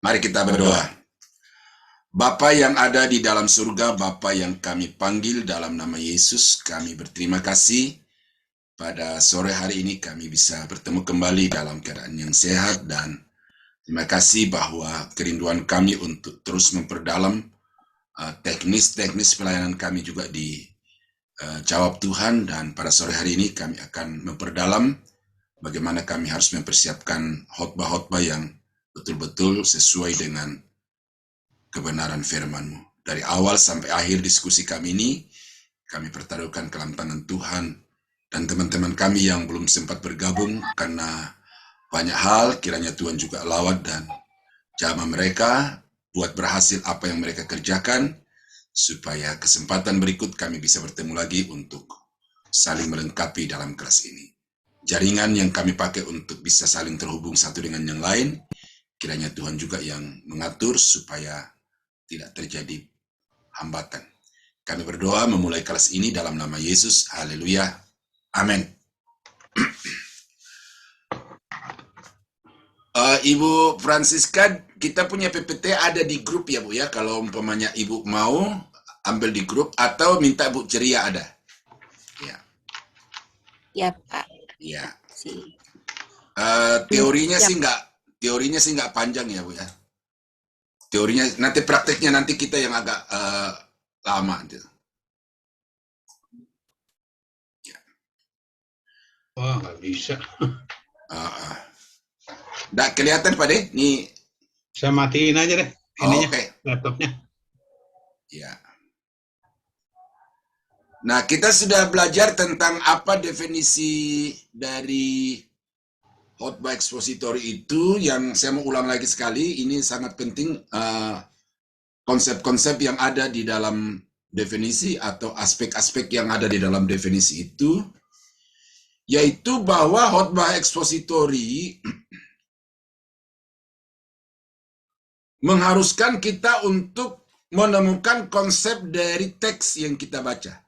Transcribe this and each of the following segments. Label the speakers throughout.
Speaker 1: Mari kita berdoa. Bapa yang ada di dalam surga, Bapa yang kami panggil dalam nama Yesus, kami berterima kasih pada sore hari ini kami bisa bertemu kembali dalam keadaan yang sehat, dan terima kasih bahwa kerinduan kami untuk terus memperdalam teknis-teknis pelayanan kami juga dijawab Tuhan, dan pada sore hari ini kami akan memperdalam bagaimana kami harus mempersiapkan khotbah-khotbah yang betul-betul sesuai dengan kebenaran firman-Mu. Dari awal sampai akhir diskusi kami ini, kami pertaruhkan ke dalam tangan Tuhan, dan teman-teman kami yang belum sempat bergabung karena banyak hal, kiranya Tuhan juga lawat dan jamah mereka buat berhasil apa yang mereka kerjakan, supaya kesempatan berikut kami bisa bertemu lagi untuk saling melengkapi dalam kelas ini. Jaringan yang kami pakai untuk bisa saling terhubung satu dengan yang lain, kiranya Tuhan juga yang mengatur supaya tidak terjadi hambatan. Kami berdoa memulai kelas ini dalam nama Yesus. Haleluya. Amin. Ibu Francisca, kita punya PPT ada di grup ya Bu ya. Kalau umpamanya Ibu mau ambil di grup atau minta Bu Ceria ada. Ya.
Speaker 2: Ya Pak.
Speaker 1: Ya.
Speaker 2: Si.
Speaker 1: Teorinya sih nggak panjang ya Bu ya. Teorinya nanti, prakteknya nanti kita yang agak lama gitu. Ya.
Speaker 3: Wah, nggak bisa.
Speaker 1: Nggak kelihatan Pak deh, nih.
Speaker 3: Saya matiin aja deh ininya,
Speaker 1: Oke.
Speaker 3: laptopnya.
Speaker 1: Ya. Nah, kita sudah belajar tentang apa definisi dari khotbah ekspositori itu. Yang saya mau ulang lagi sekali, ini sangat penting, konsep-konsep yang ada di dalam definisi atau aspek-aspek yang ada di dalam definisi itu, yaitu bahwa khotbah ekspositori mengharuskan kita untuk menemukan konsep dari teks yang kita baca.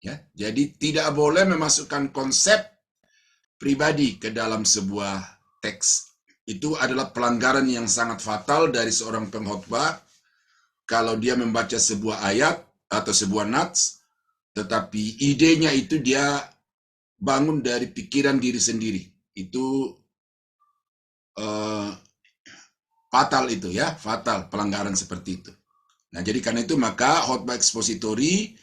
Speaker 1: Ya, jadi tidak boleh memasukkan konsep pribadi ke dalam sebuah teks. Itu adalah pelanggaran yang sangat fatal dari seorang pengkhotbah kalau dia membaca sebuah ayat atau sebuah nats, tetapi idenya itu dia bangun dari pikiran diri sendiri. Itu fatal itu ya, fatal pelanggaran seperti itu. Nah, jadi karena itu maka khotbah ekspositori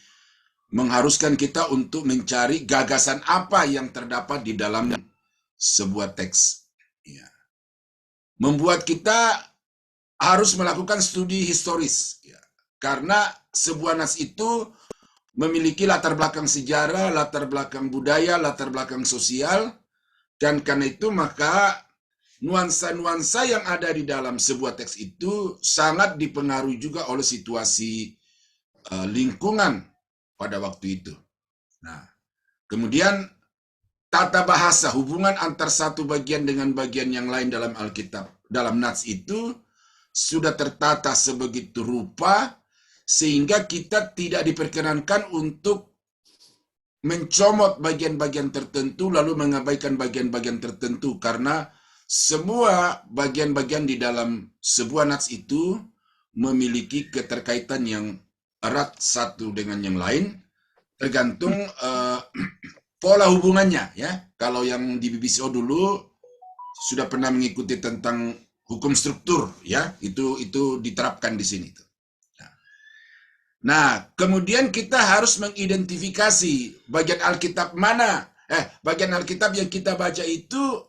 Speaker 1: mengharuskan kita untuk mencari gagasan apa yang terdapat di dalam sebuah teks. Ya. Membuat kita harus melakukan studi historis. Ya. Karena sebuah nas itu memiliki latar belakang sejarah, latar belakang budaya, latar belakang sosial, dan karena itu maka nuansa-nuansa yang ada di dalam sebuah teks itu sangat dipengaruhi juga oleh situasi lingkungan pada waktu itu. Nah, kemudian tata bahasa, hubungan antar satu bagian dengan bagian yang lain dalam Alkitab, dalam nats itu sudah tertata sebegitu rupa sehingga kita tidak diperkenankan untuk mencomot bagian-bagian tertentu lalu mengabaikan bagian-bagian tertentu, karena semua bagian-bagian di dalam sebuah nats itu memiliki keterkaitan yang erat satu dengan yang lain, tergantung pola hubungannya ya. Kalau yang di BBCO dulu sudah pernah mengikuti tentang hukum struktur ya, itu diterapkan di sini tuh. Nah, kemudian kita harus mengidentifikasi bagian Alkitab mana, bagian Alkitab yang kita baca itu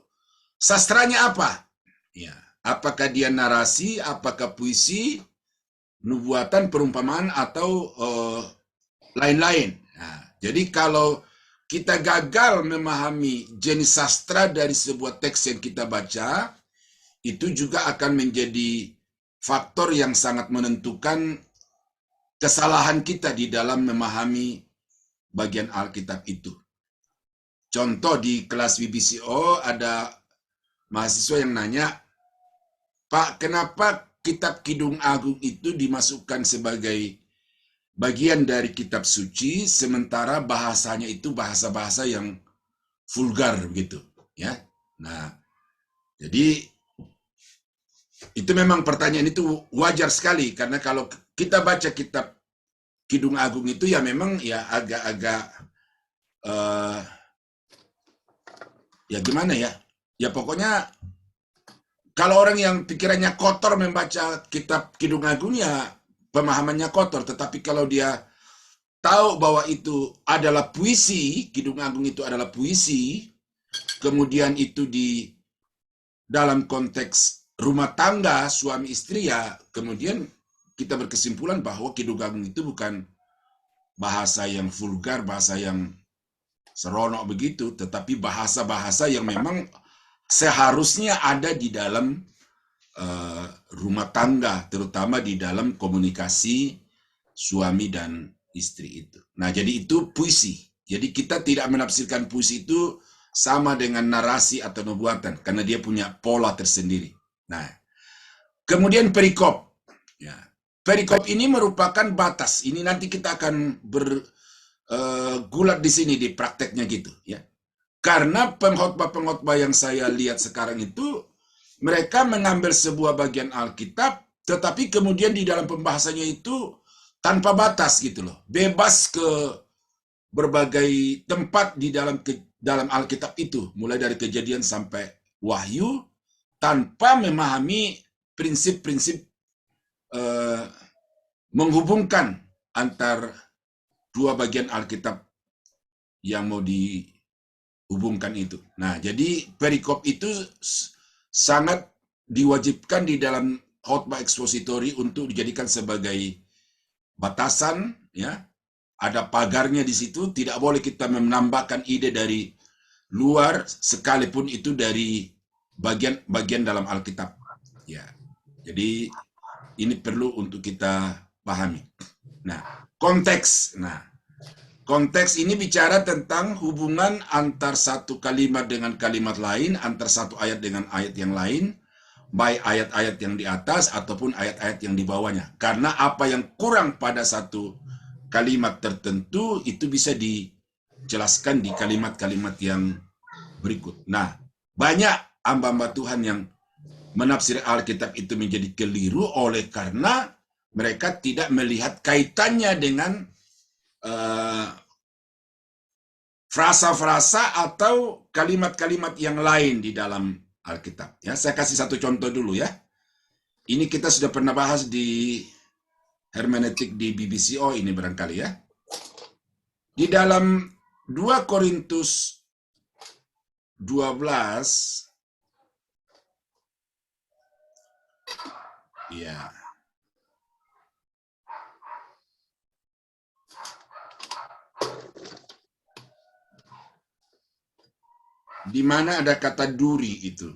Speaker 1: sastranya apa? Ya, apakah dia narasi, apakah puisi, nubuatan, perumpamaan, atau lain-lain. Nah, jadi kalau kita gagal memahami jenis sastra dari sebuah teks yang kita baca, itu juga akan menjadi faktor yang sangat menentukan kesalahan kita di dalam memahami bagian Alkitab itu. Contoh di kelas BBCO ada mahasiswa yang nanya, Pak, kenapa kitab Kidung Agung itu dimasukkan sebagai bagian dari kitab suci, sementara bahasanya itu bahasa-bahasa yang vulgar begitu, ya. Nah, jadi Itu memang pertanyaan itu wajar sekali, karena kalau kita baca kitab Kidung Agung itu ya memang ya agak-agak ya gimana ya? Ya pokoknya kalau orang yang pikirannya kotor membaca kitab Kidung Agung ya pemahamannya kotor, tetapi kalau dia tahu bahwa itu adalah puisi, Kidung Agung itu adalah puisi, kemudian itu di dalam konteks rumah tangga suami istri, ya kemudian kita berkesimpulan bahwa Kidung Agung itu bukan bahasa yang vulgar, bahasa yang seronok begitu, tetapi bahasa-bahasa yang memang seharusnya ada di dalam rumah tangga, terutama di dalam komunikasi suami dan istri itu. Nah, jadi itu puisi. Jadi kita tidak menafsirkan puisi itu sama dengan narasi atau nubuatan, karena dia punya pola tersendiri. Nah, kemudian perikop. Ya. Perikop ini merupakan batas. Ini nanti kita akan bergulat di sini di prakteknya gitu. Ya. Karena pengkhotbah-pengkhotbah yang saya lihat sekarang itu, mereka mengambil sebuah bagian Alkitab, tetapi kemudian di dalam pembahasannya itu tanpa batas gitu loh. Bebas ke berbagai tempat di dalam Alkitab itu, mulai dari Kejadian sampai Wahyu, tanpa memahami prinsip-prinsip menghubungkan antar dua bagian Alkitab yang mau dihubungkan itu. Nah, jadi perikop itu sangat diwajibkan di dalam khotbah ekspositori untuk dijadikan sebagai batasan, ya. Ada pagarnya di situ, tidak boleh kita menambahkan ide dari luar sekalipun itu dari bagian dalam Alkitab. Ya. Jadi ini perlu untuk kita pahami. Nah, konteks. Nah, konteks ini bicara tentang hubungan antar satu kalimat dengan kalimat lain, antar satu ayat dengan ayat yang lain, baik ayat-ayat yang di atas ataupun ayat-ayat yang di bawahnya. Karena apa yang kurang pada satu kalimat tertentu itu bisa dijelaskan di kalimat-kalimat yang berikut. Nah, banyak hamba-hamba Tuhan yang menafsir Alkitab itu menjadi keliru oleh karena mereka tidak melihat kaitannya dengan frasa-frasa atau kalimat-kalimat yang lain di dalam Alkitab. Ya, saya kasih satu contoh dulu ya. Ini kita sudah pernah bahas di hermeneutik di BBCO ini barangkali ya. Di dalam 2 Korintus 12 ya. Di mana ada kata duri itu.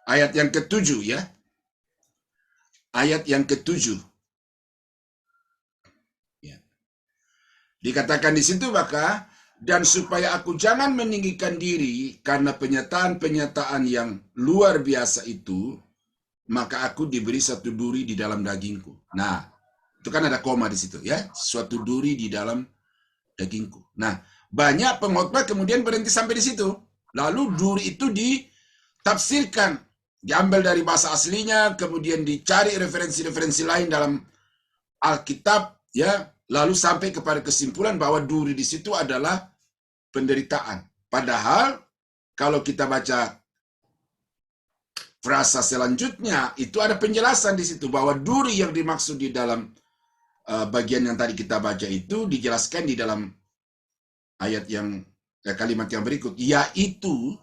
Speaker 1: Ayat yang ke-7 ya. Ayat yang ke-7. Ya. Dikatakan di situ maka, dan supaya aku jangan meninggikan diri karena penyataan-penyataan yang luar biasa itu, maka aku diberi satu duri di dalam dagingku. Nah, itu kan ada koma di situ ya, suatu duri di dalam dagingku. Nah, banyak pengkhotbah kemudian berhenti sampai di situ. Lalu duri itu ditafsirkan, diambil dari bahasa aslinya, kemudian dicari referensi-referensi lain dalam Alkitab, ya, lalu sampai kepada kesimpulan bahwa duri di situ adalah penderitaan. Padahal kalau kita baca frasa selanjutnya, itu ada penjelasan di situ bahwa duri yang dimaksud di dalam bagian yang tadi kita baca itu dijelaskan di dalam ayat yang kalimat yang berikut, yaitu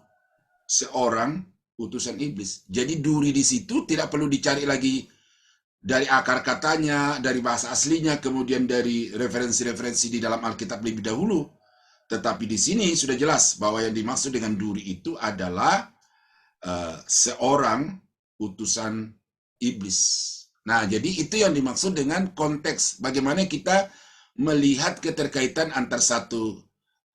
Speaker 1: seorang utusan iblis. Jadi duri di situ tidak perlu dicari lagi dari akar katanya, dari bahasa aslinya, kemudian dari referensi-referensi di dalam Alkitab lebih dahulu. Tetapi di sini sudah jelas bahwa yang dimaksud dengan duri itu adalah seorang utusan iblis. Nah, jadi itu yang dimaksud dengan konteks. Bagaimana kita melihat keterkaitan antar satu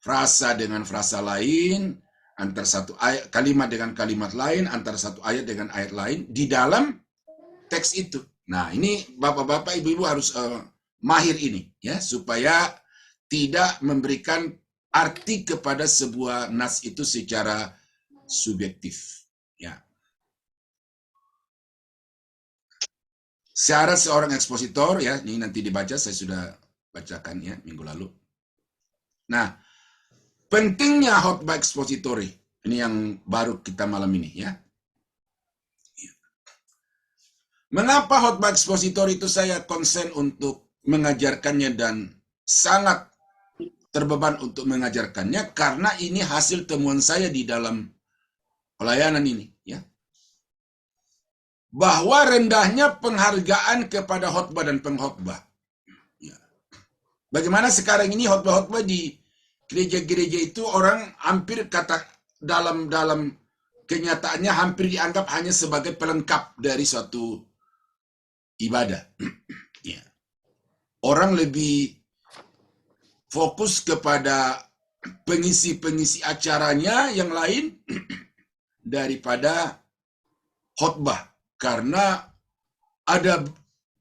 Speaker 1: frasa dengan frasa lain, antar satu ayat, kalimat dengan kalimat lain, antar satu ayat dengan ayat lain di dalam teks itu. Nah, ini bapak-bapak, ibu-ibu harus mahir ini, ya, supaya tidak memberikan arti kepada sebuah nas itu secara subjektif. Ya. Syarat seorang ekspositor, ya, ini nanti dibaca, saya sudah bacakan ya minggu lalu. Nah, pentingnya khotbah ekspositori, ini yang baru kita malam ini, ya. Mengapa khotbah ekspositori itu saya konsen untuk mengajarkannya dan sangat terbeban untuk mengajarkannya, karena ini hasil temuan saya di dalam pelayanan ini, ya. Bahwa rendahnya penghargaan kepada khotbah dan pengkhotbah. Ya. Bagaimana sekarang ini khotbah-khotbah di gereja-gereja itu orang hampir dalam kenyataannya hampir dianggap hanya sebagai pelengkap dari suatu ibadah. Ya. Orang lebih fokus kepada pengisi-pengisi acaranya yang lain daripada khotbah, karena ada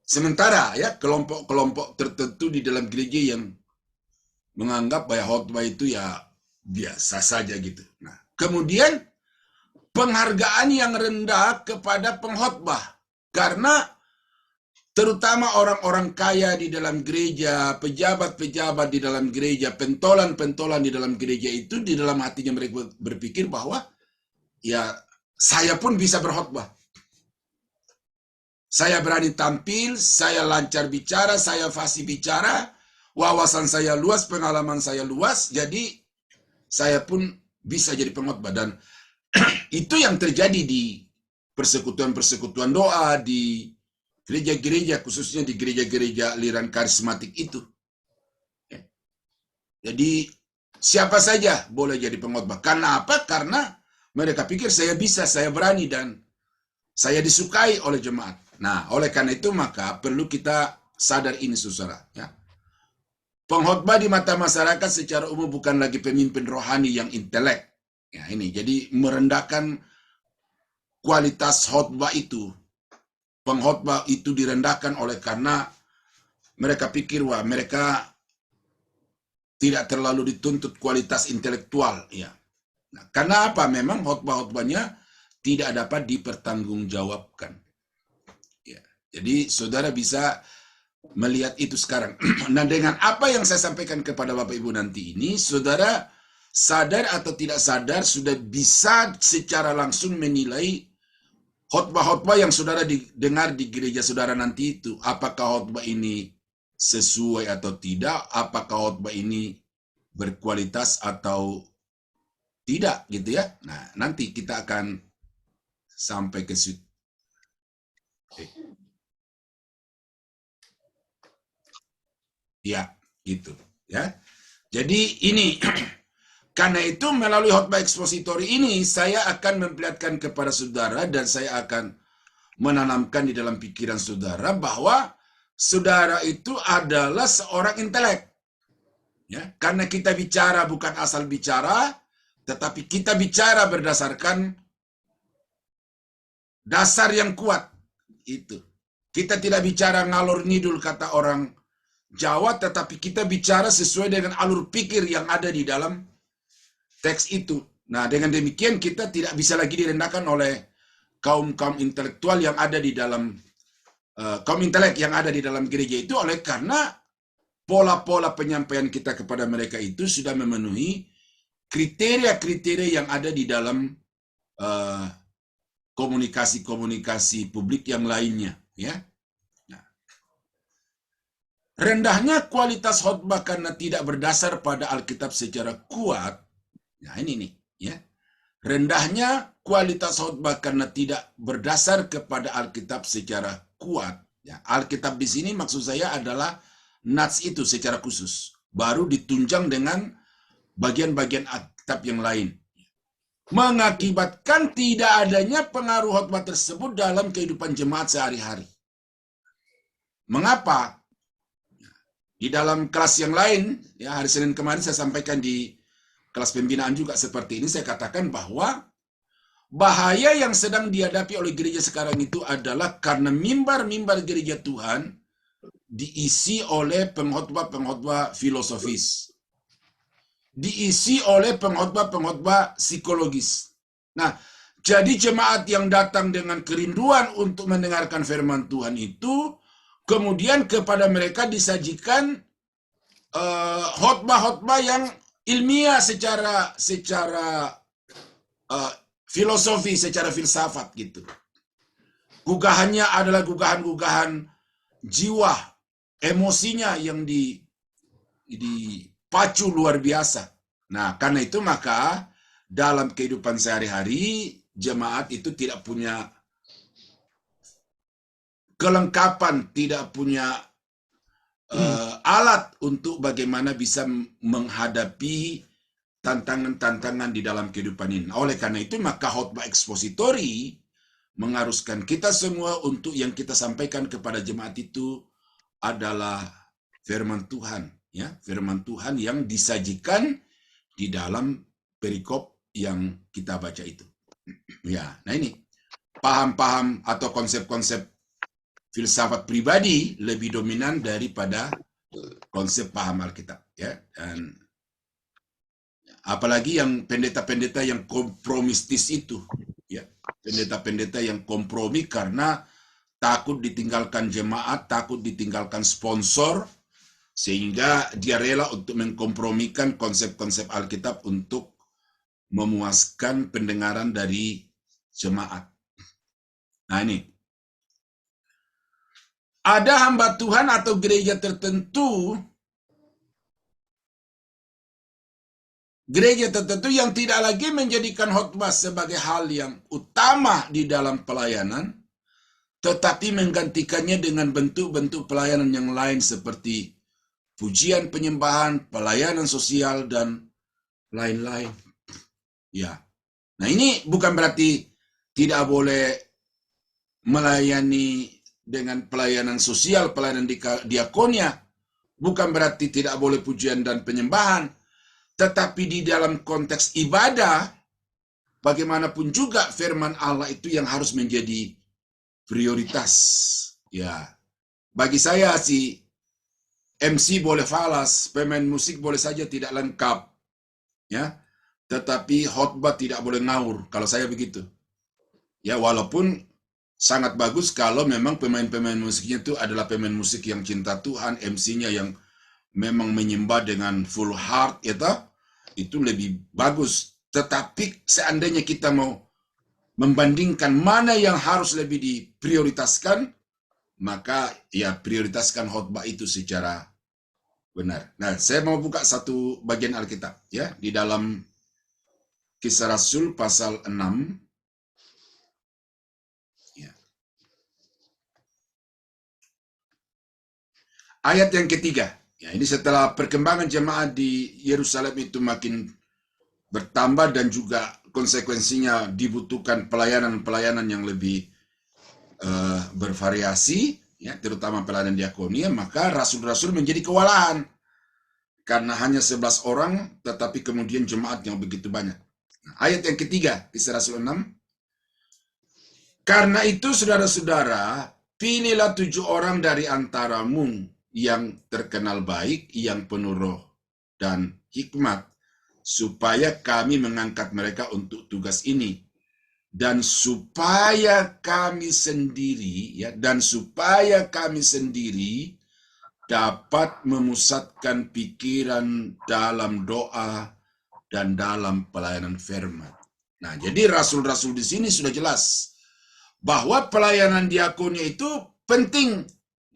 Speaker 1: sementara ya kelompok-kelompok tertentu di dalam gereja yang menganggap bahwa khotbah itu ya biasa saja gitu. Nah, kemudian penghargaan yang rendah kepada pengkhotbah, karena terutama orang-orang kaya di dalam gereja, pejabat-pejabat di dalam gereja, pentolan-pentolan di dalam gereja itu di dalam hatinya mereka berpikir bahwa ya saya pun bisa berkhotbah. Saya berani tampil, saya lancar bicara, saya fasih bicara, wawasan saya luas, pengalaman saya luas, jadi saya pun bisa jadi pengkhotbah. Dan itu yang terjadi di persekutuan-persekutuan doa, di gereja-gereja, khususnya di gereja-gereja aliran karismatik itu. Jadi siapa saja boleh jadi pengkhotbah. Karena apa? Karena mereka pikir saya bisa, saya berani, dan saya disukai oleh jemaat. Nah, oleh karena itu maka perlu kita sadar ini, saudara. Ya. Pengkhotbah di mata masyarakat secara umum bukan lagi pemimpin rohani yang intelek. Ya, ini jadi merendahkan kualitas khotbah itu. Pengkhotbah itu direndahkan oleh karena mereka pikir wah mereka tidak terlalu dituntut kualitas intelektual, ya. Nah, karena apa? Memang khotbah-khotbahnya tidak dapat dipertanggungjawabkan. Ya. Jadi saudara bisa melihat itu sekarang. Nah, dengan apa yang saya sampaikan kepada Bapak Ibu nanti ini, saudara sadar atau tidak sadar sudah bisa secara langsung menilai khotbah-khotbah yang saudara dengar di gereja saudara nanti itu, apakah khotbah ini sesuai atau tidak, apakah khotbah ini berkualitas atau tidak, gitu ya. Nah, nanti kita akan sampai ke situ. Ya, gitu ya. Jadi ini karena itu melalui khotbah ekspositori ini saya akan memperlihatkan kepada saudara dan saya akan menanamkan di dalam pikiran saudara bahwa saudara itu adalah seorang intelek. Ya, karena kita bicara bukan asal bicara, tetapi kita bicara berdasarkan dasar yang kuat. Itu. Kita tidak bicara ngalor ngidul kata orang Jawa, tetapi kita bicara sesuai dengan alur pikir yang ada di dalam teks itu. Nah, dengan demikian kita tidak bisa lagi direndahkan oleh kaum-kaum intelektual yang ada di dalam kaum intelek yang ada di dalam gereja itu, oleh karena pola-pola penyampaian kita kepada mereka itu sudah memenuhi kriteria-kriteria yang ada di dalam komunikasi-komunikasi publik yang lainnya, ya. Nah, rendahnya kualitas khotbah karena tidak berdasar pada Alkitab secara kuat. Nah, ini nih, ya. Rendahnya kualitas khotbah karena tidak berdasar kepada Alkitab secara kuat. Ya, Alkitab di sini maksud saya adalah nats itu secara khusus. Baru ditunjang dengan bagian-bagian Alkitab yang lain. Mengakibatkan tidak adanya pengaruh khotbah tersebut dalam kehidupan jemaat sehari-hari. Mengapa? Di dalam kelas yang lain, ya hari Senin kemarin saya sampaikan di kelas pembinaan juga seperti ini, saya katakan bahwa bahaya yang sedang dihadapi oleh gereja sekarang itu adalah karena mimbar-mimbar gereja Tuhan diisi oleh pengkhotbah-pengkhotbah filosofis, diisi oleh pengkhotbah-pengkhotbah psikologis. Nah, jadi jemaat yang datang dengan kerinduan untuk mendengarkan firman Tuhan itu, kemudian kepada mereka disajikan khotbah-khotbah yang ilmiah secara filosofi, secara filsafat gitu. Gugahannya adalah gugahan-gugahan jiwa, emosinya yang dipacu luar biasa. Nah, karena itu maka dalam kehidupan sehari-hari jemaat itu tidak punya kelengkapan, tidak punya alat untuk bagaimana bisa menghadapi tantangan-tantangan di dalam kehidupan ini. Oleh karena itu maka khotbah ekspositori mengharuskan kita semua untuk yang kita sampaikan kepada jemaat itu adalah firman Tuhan, ya, firman Tuhan yang disajikan di dalam perikop yang kita baca itu. Ya, nah ini paham-paham atau konsep-konsep filsafat pribadi lebih dominan daripada konsep paham Alkitab, ya. Dan apalagi yang pendeta-pendeta yang kompromistis itu, ya, pendeta-pendeta yang kompromi karena takut ditinggalkan jemaat, takut ditinggalkan sponsor, sehingga dia rela untuk mengkompromikan konsep-konsep Alkitab untuk memuaskan pendengaran dari jemaat. Nah ini, ada hamba Tuhan atau gereja tertentu yang tidak lagi menjadikan khotbah sebagai hal yang utama di dalam pelayanan, tetapi menggantikannya dengan bentuk-bentuk pelayanan yang lain seperti pujian penyembahan, pelayanan sosial, dan lain-lain. Ya, nah ini bukan berarti tidak boleh melayani dengan pelayanan sosial, pelayanan diakonia. Bukan berarti tidak boleh pujian dan penyembahan. Tetapi di dalam konteks ibadah, bagaimanapun juga firman Allah itu yang harus menjadi prioritas. Ya, bagi saya si MC boleh falas, pemain musik boleh saja tidak lengkap, ya. Tetapi khotbah tidak boleh ngawur. Kalau saya begitu, ya, walaupun sangat bagus kalau memang pemain-pemain musiknya itu adalah pemain musik yang cinta Tuhan, MC-nya yang memang menyembah dengan full heart, ya toh? Itu lebih bagus. Tetapi seandainya kita mau membandingkan mana yang harus lebih diprioritaskan, maka ya prioritaskan khotbah itu secara benar. Nah, saya mau buka satu bagian Alkitab, ya, di dalam Kisah Rasul pasal 6. Ya. Ayat yang ketiga. Ya, ini setelah perkembangan jemaat di Yerusalem itu makin bertambah dan juga konsekuensinya dibutuhkan pelayanan-pelayanan yang lebih bervariasi, ya, terutama pelayanan diakonia, maka rasul-rasul menjadi kewalahan karena hanya 11 orang, tetapi kemudian jemaat yang begitu banyak. Nah, ayat yang ketiga, Kisah Rasul 6. Karena itu, saudara-saudara, pilihlah 7 orang dari antaramu yang terkenal baik, yang penuh roh dan hikmat, supaya kami mengangkat mereka untuk tugas ini. Dan supaya kami sendiri, ya, dapat memusatkan pikiran dalam doa dan dalam pelayanan firman. Nah, jadi rasul-rasul di sini sudah jelas bahwa pelayanan diakonia itu penting,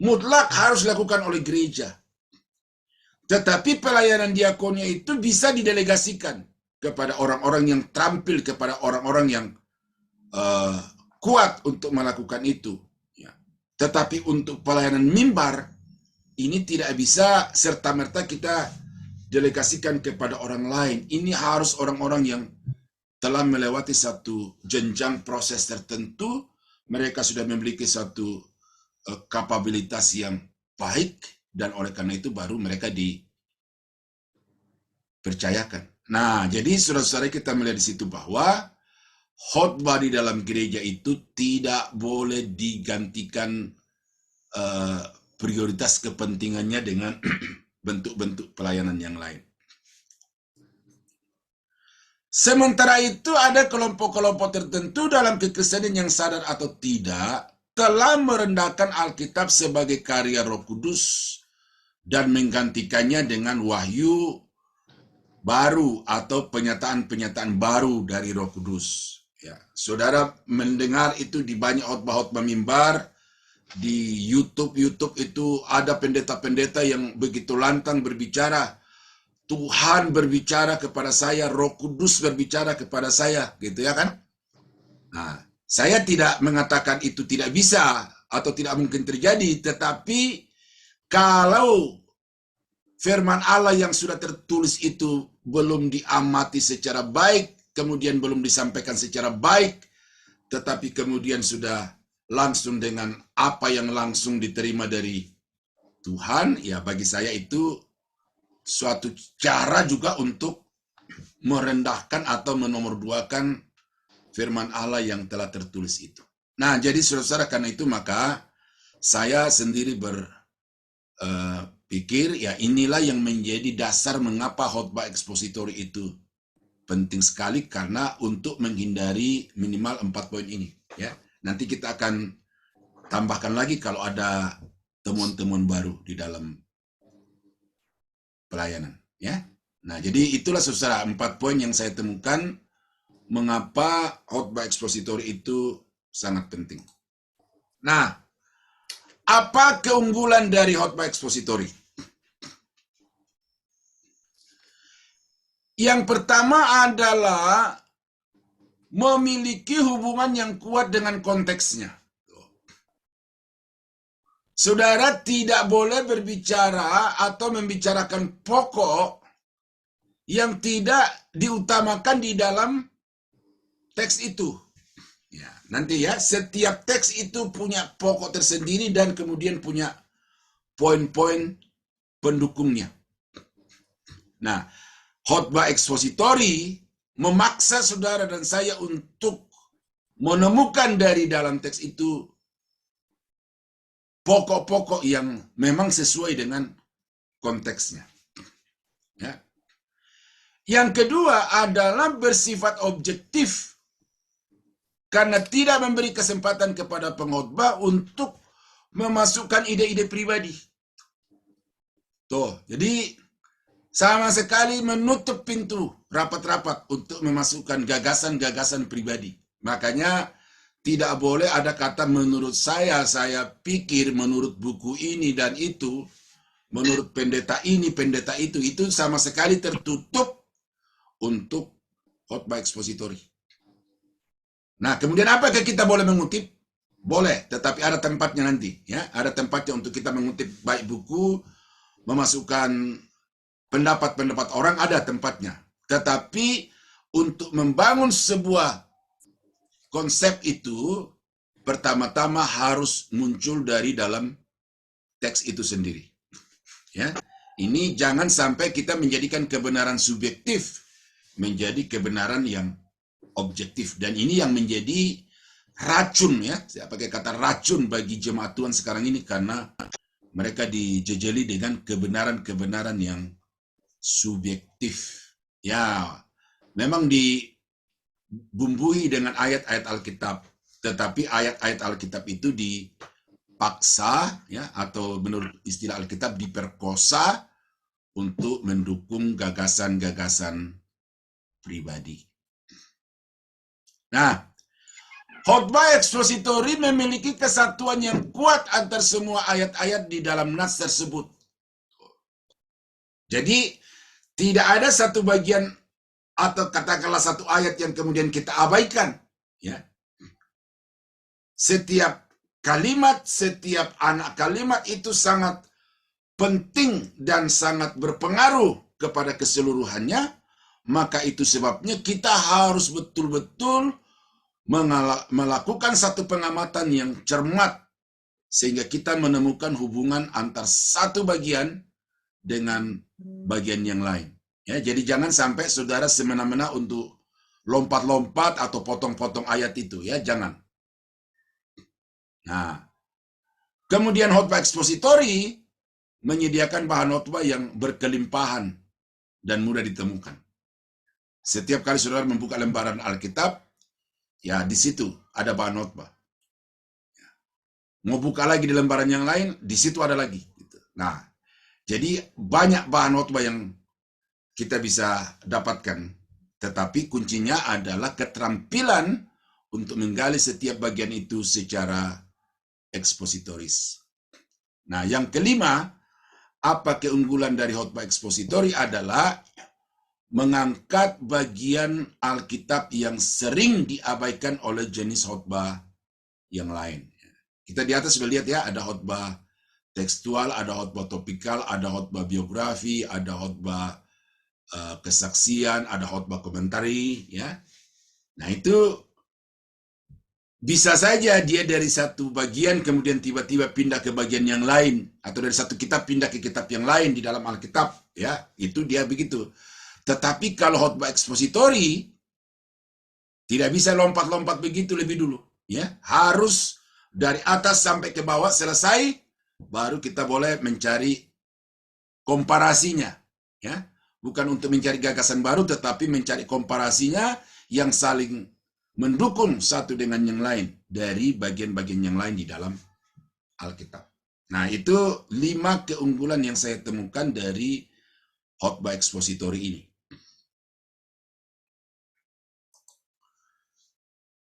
Speaker 1: mutlak harus dilakukan oleh gereja. Tetapi pelayanan diakonia itu bisa didelegasikan kepada orang-orang yang terampil, kepada orang-orang yang kuat untuk melakukan itu. Ya. Tetapi untuk pelayanan mimbar, ini tidak bisa serta-merta kita delegasikan kepada orang lain. Ini harus orang-orang yang telah melewati satu jenjang proses tertentu, mereka sudah memiliki satu kapabilitas yang baik, dan oleh karena itu baru mereka dipercayakan. Nah, jadi saudara-saudara, kita melihat di situ bahwa khotbah di dalam gereja itu tidak boleh digantikan prioritas kepentingannya dengan bentuk-bentuk pelayanan yang lain. Sementara itu ada kelompok-kelompok tertentu dalam kekristenan yang sadar atau tidak telah merendahkan Alkitab sebagai karya Roh Kudus dan menggantikannya dengan wahyu baru atau penyataan-penyataan baru dari Roh Kudus. Ya, saudara mendengar itu di banyak khotbah-khotbah mimbar, di YouTube itu ada pendeta-pendeta yang begitu lantang berbicara, Tuhan berbicara kepada saya, Roh Kudus berbicara kepada saya, gitu ya kan? Nah, saya tidak mengatakan itu tidak bisa atau tidak mungkin terjadi, tetapi kalau firman Allah yang sudah tertulis itu belum diamati secara baik, kemudian belum disampaikan secara baik, tetapi kemudian sudah langsung dengan apa yang langsung diterima dari Tuhan, ya bagi saya itu suatu cara juga untuk merendahkan atau menomorduakan firman Allah yang telah tertulis itu. Nah, jadi saudara-saudara, karena itu maka saya sendiri berpikir ya inilah yang menjadi dasar mengapa khotbah ekspositori itu penting sekali, karena untuk menghindari minimal 4 poin ini. Ya, nanti kita akan tambahkan lagi kalau ada temuan-temuan baru di dalam pelayanan, ya. Nah, jadi itulah saudara 4 poin yang saya temukan mengapa khotbah ekspositori itu sangat penting. Nah, apa keunggulan dari khotbah ekspositori? Yang pertama adalah memiliki hubungan yang kuat dengan konteksnya. Saudara tidak boleh berbicara atau membicarakan pokok yang tidak diutamakan di dalam teks itu. Ya, nanti ya, setiap teks itu punya pokok tersendiri dan kemudian punya poin-poin pendukungnya. Nah, khotbah ekspositori memaksa saudara dan saya untuk menemukan dari dalam teks itu pokok-pokok yang memang sesuai dengan konteksnya. Ya. Yang kedua adalah bersifat objektif, karena tidak memberi kesempatan kepada pengkhotbah untuk memasukkan ide-ide pribadi. Tuh, jadi sama sekali menutup pintu rapat-rapat untuk memasukkan gagasan-gagasan pribadi. Makanya tidak boleh ada kata menurut saya pikir, menurut buku ini dan itu, menurut pendeta ini, pendeta itu sama sekali tertutup untuk khotbah ekspositori. Nah, kemudian apakah kita boleh mengutip? Boleh, tetapi ada tempatnya nanti, ya. Ada tempatnya untuk kita mengutip baik buku, memasukkan pendapat-pendapat orang, ada tempatnya. Tetapi untuk membangun sebuah konsep itu pertama-tama harus muncul dari dalam teks itu sendiri. Ya, ini jangan sampai kita menjadikan kebenaran subjektif menjadi kebenaran yang objektif, dan ini yang menjadi racun, ya. Saya pakai kata racun bagi jemaat Tuhan sekarang ini karena mereka dijejeli dengan kebenaran-kebenaran yang subjektif. Ya, memang dibumbui dengan ayat-ayat Alkitab, tetapi ayat-ayat Alkitab itu dipaksa, ya, atau menurut istilah Alkitab diperkosa untuk mendukung gagasan-gagasan pribadi. Nah, khotbah ekspositori memiliki kesatuan yang kuat antar semua ayat-ayat di dalam nas tersebut. Jadi tidak ada satu bagian atau katakanlah satu ayat yang kemudian kita abaikan, ya. Setiap kalimat, setiap anak kalimat itu sangat penting dan sangat berpengaruh kepada keseluruhannya. Maka itu sebabnya kita harus betul-betul melakukan satu pengamatan yang cermat sehingga kita menemukan hubungan antar satu bagian dengan bagian yang lain. Ya, jadi jangan sampai saudara semena-mena untuk lompat-lompat atau potong-potong ayat itu, ya, jangan. Nah, Kemudian khotbah ekspositori menyediakan bahan khotbah yang berkelimpahan dan mudah ditemukan. Setiap kali saudara membuka lembaran Alkitab, ya di situ ada bahan khotbah. Mau buka lagi di lembaran yang lain, di situ ada lagi. Nah, jadi banyak bahan khotbah yang kita bisa dapatkan. Tetapi kuncinya adalah keterampilan untuk menggali setiap bagian itu secara ekspositoris. Nah, yang kelima, apa keunggulan dari khotbah ekspositori adalah mengangkat bagian Alkitab yang sering diabaikan oleh jenis khotbah yang lain. Kita di atas sudah lihat ya, ada khotbah tekstual, ada khotbah topikal, ada khotbah biografi, ada khotbah kesaksian, ada khotbah komentari, ya. Nah, itu bisa saja dia dari satu bagian kemudian tiba-tiba pindah ke bagian yang lain, atau dari satu kitab pindah ke kitab yang lain di dalam Alkitab, ya. Itu dia begitu. Tetapi kalau khotbah ekspositori tidak bisa lompat-lompat begitu lebih dulu, ya. Harus dari atas sampai ke bawah selesai, baru kita boleh mencari komparasinya, ya. Bukan untuk mencari gagasan baru, tetapi mencari komparasinya yang saling mendukung satu dengan yang lain dari bagian-bagian yang lain di dalam Alkitab. Nah, itu 5 keunggulan yang saya temukan dari khotbah ekspositori ini.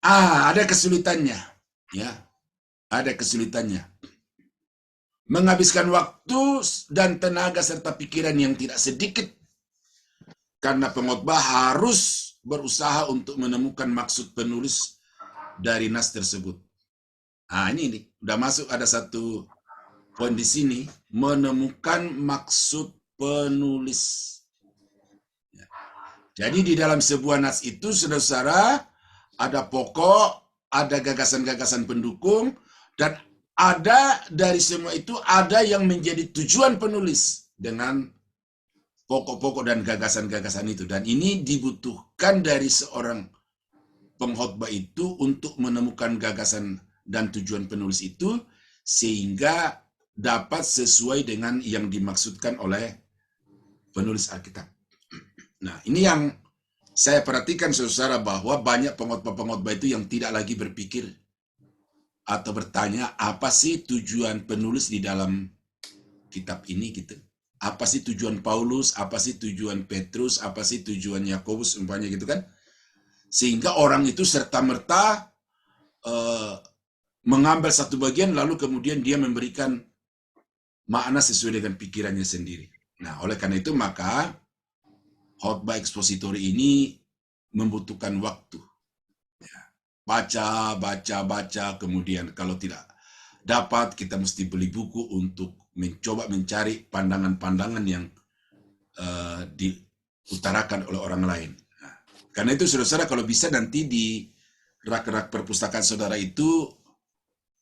Speaker 1: Ada kesulitannya, ya. Ada kesulitannya. Menghabiskan waktu dan tenaga serta pikiran yang tidak sedikit, karena pengkhotbah harus berusaha untuk menemukan maksud penulis dari nas tersebut. Ini udah masuk, ada satu poin di sini, menemukan maksud penulis. Jadi di dalam sebuah nas itu, saudara-saudara, ada pokok, ada gagasan-gagasan pendukung, dan ada dari semua itu ada yang menjadi tujuan penulis dengan pokok-pokok dan gagasan-gagasan itu. Dan ini dibutuhkan dari seorang pengkhotbah itu untuk menemukan gagasan dan tujuan penulis itu sehingga dapat sesuai dengan yang dimaksudkan oleh penulis Alkitab. Nah, ini yang saya perhatikan, saudara, bahwa banyak pengkhotbah-pengkhotbah itu yang tidak lagi berpikir atau bertanya apa sih tujuan penulis di dalam kitab ini gitu. Apa sih tujuan Paulus, apa sih tujuan Petrus, apa sih tujuan Yakobus, umpamanya gitu kan. Sehingga orang itu serta-merta mengambil satu bagian lalu kemudian dia memberikan makna sesuai dengan pikirannya sendiri. Nah, oleh karena itu maka khotbah ekspositori ini membutuhkan waktu. Baca, kemudian kalau tidak dapat kita mesti beli buku untuk mencoba mencari pandangan-pandangan yang diutarakan oleh orang lain. Nah, karena itu saudara-saudara, kalau bisa nanti di rak-rak perpustakaan saudara itu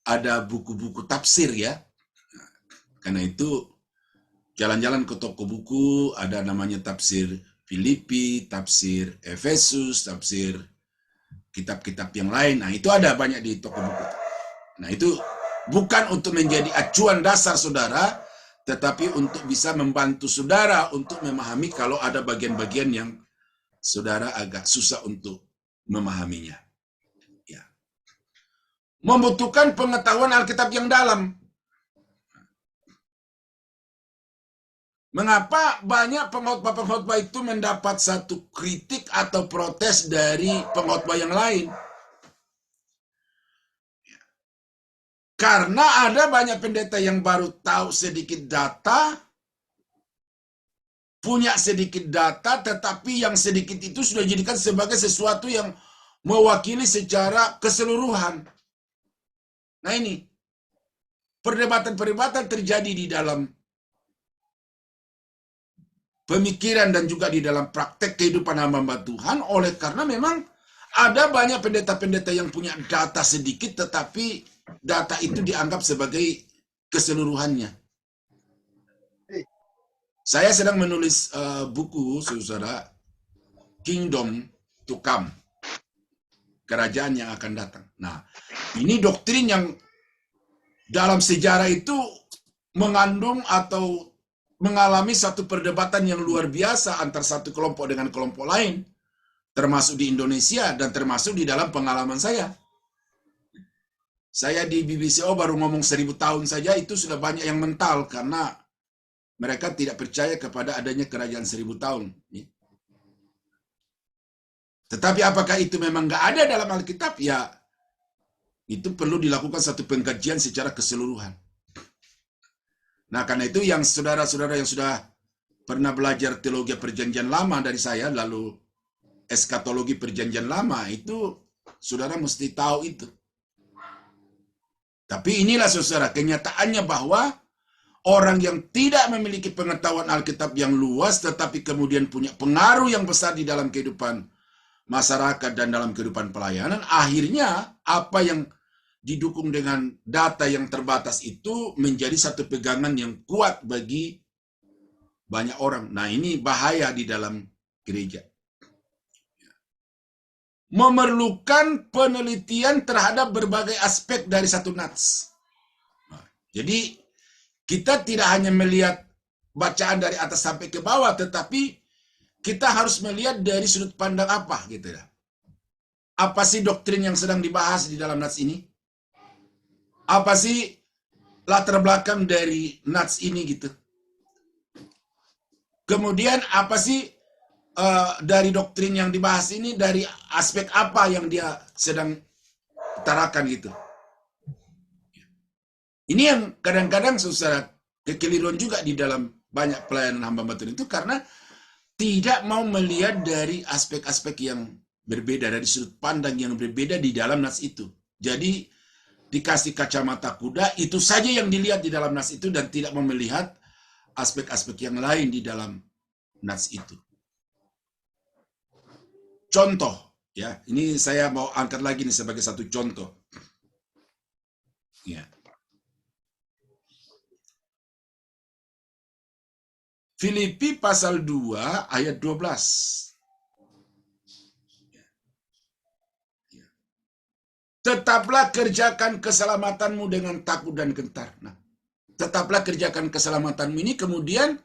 Speaker 1: ada buku-buku tafsir ya. Nah, karena itu jalan-jalan ke toko buku, ada namanya tafsir Filipi, tafsir Efesus, tafsir kitab-kitab yang lain. Nah, itu ada banyak di toko buku. Nah, itu bukan untuk menjadi acuan dasar saudara, tetapi untuk bisa membantu saudara untuk memahami kalau ada bagian-bagian yang saudara agak susah untuk memahaminya. Ya. Membutuhkan pengetahuan Alkitab yang dalam. Mengapa banyak pengkhotbah-pengkhotbah itu mendapat satu kritik atau protes dari pengkhotbah yang lain? Karena ada banyak pendeta yang baru tahu sedikit data, punya sedikit data, tetapi yang sedikit itu sudah dijadikan sebagai sesuatu yang mewakili secara keseluruhan. Nah, ini perdebatan-perdebatan terjadi di dalam pemikiran dan juga di dalam praktek kehidupan hamba Tuhan, oleh karena memang ada banyak pendeta-pendeta yang punya data sedikit, tetapi data itu dianggap sebagai keseluruhannya. Saya sedang menulis buku, saudara, Kingdom to Come, kerajaan yang akan datang. Nah, ini doktrin yang dalam sejarah itu mengandung atau mengalami satu perdebatan yang luar biasa antar satu kelompok dengan kelompok lain, termasuk di Indonesia dan termasuk di dalam pengalaman saya. Saya di BBCO baru ngomong 1000 tahun saja, itu sudah banyak yang mental karena mereka tidak percaya kepada adanya kerajaan 1000 tahun. Tetapi apakah itu memang nggak ada dalam Alkitab? Ya, itu perlu dilakukan satu pengkajian secara keseluruhan. Nah, karena itu yang saudara-saudara yang sudah pernah belajar teologi perjanjian lama dari saya, lalu eskatologi perjanjian lama, itu saudara mesti tahu itu. Tapi inilah saudara, kenyataannya bahwa orang yang tidak memiliki pengetahuan Alkitab yang luas, tetapi kemudian punya pengaruh yang besar di dalam kehidupan masyarakat dan dalam kehidupan pelayanan, akhirnya apa yang didukung dengan data yang terbatas itu menjadi satu pegangan yang kuat bagi banyak orang. Nah, ini bahaya di dalam gereja. Memerlukan penelitian terhadap berbagai aspek dari satu nats. Jadi, kita tidak hanya melihat bacaan dari atas sampai ke bawah, tetapi kita harus melihat dari sudut pandang apa, gitu ya. Apa sih doktrin yang sedang dibahas di dalam nats ini? Apa sih latar belakang dari nats ini, gitu. Kemudian apa sih dari doktrin yang dibahas ini, dari aspek apa yang dia sedang utarakan, gitu. Ini yang kadang-kadang saudara kekeliruan juga di dalam banyak pelayanan hamba Tuhan itu, karena tidak mau melihat dari aspek-aspek yang berbeda, dari sudut pandang yang berbeda di dalam nats itu. Jadi dikasih kacamata kuda, itu saja yang dilihat di dalam nats itu dan tidak mau melihat aspek-aspek yang lain di dalam nats itu. Contoh, ya, ini saya mau angkat lagi nih sebagai satu contoh. Ya. Filipi pasal 2 ayat 12. Tetaplah kerjakan keselamatanmu dengan takut dan gentar. Nah, tetaplah kerjakan keselamatanmu ini, kemudian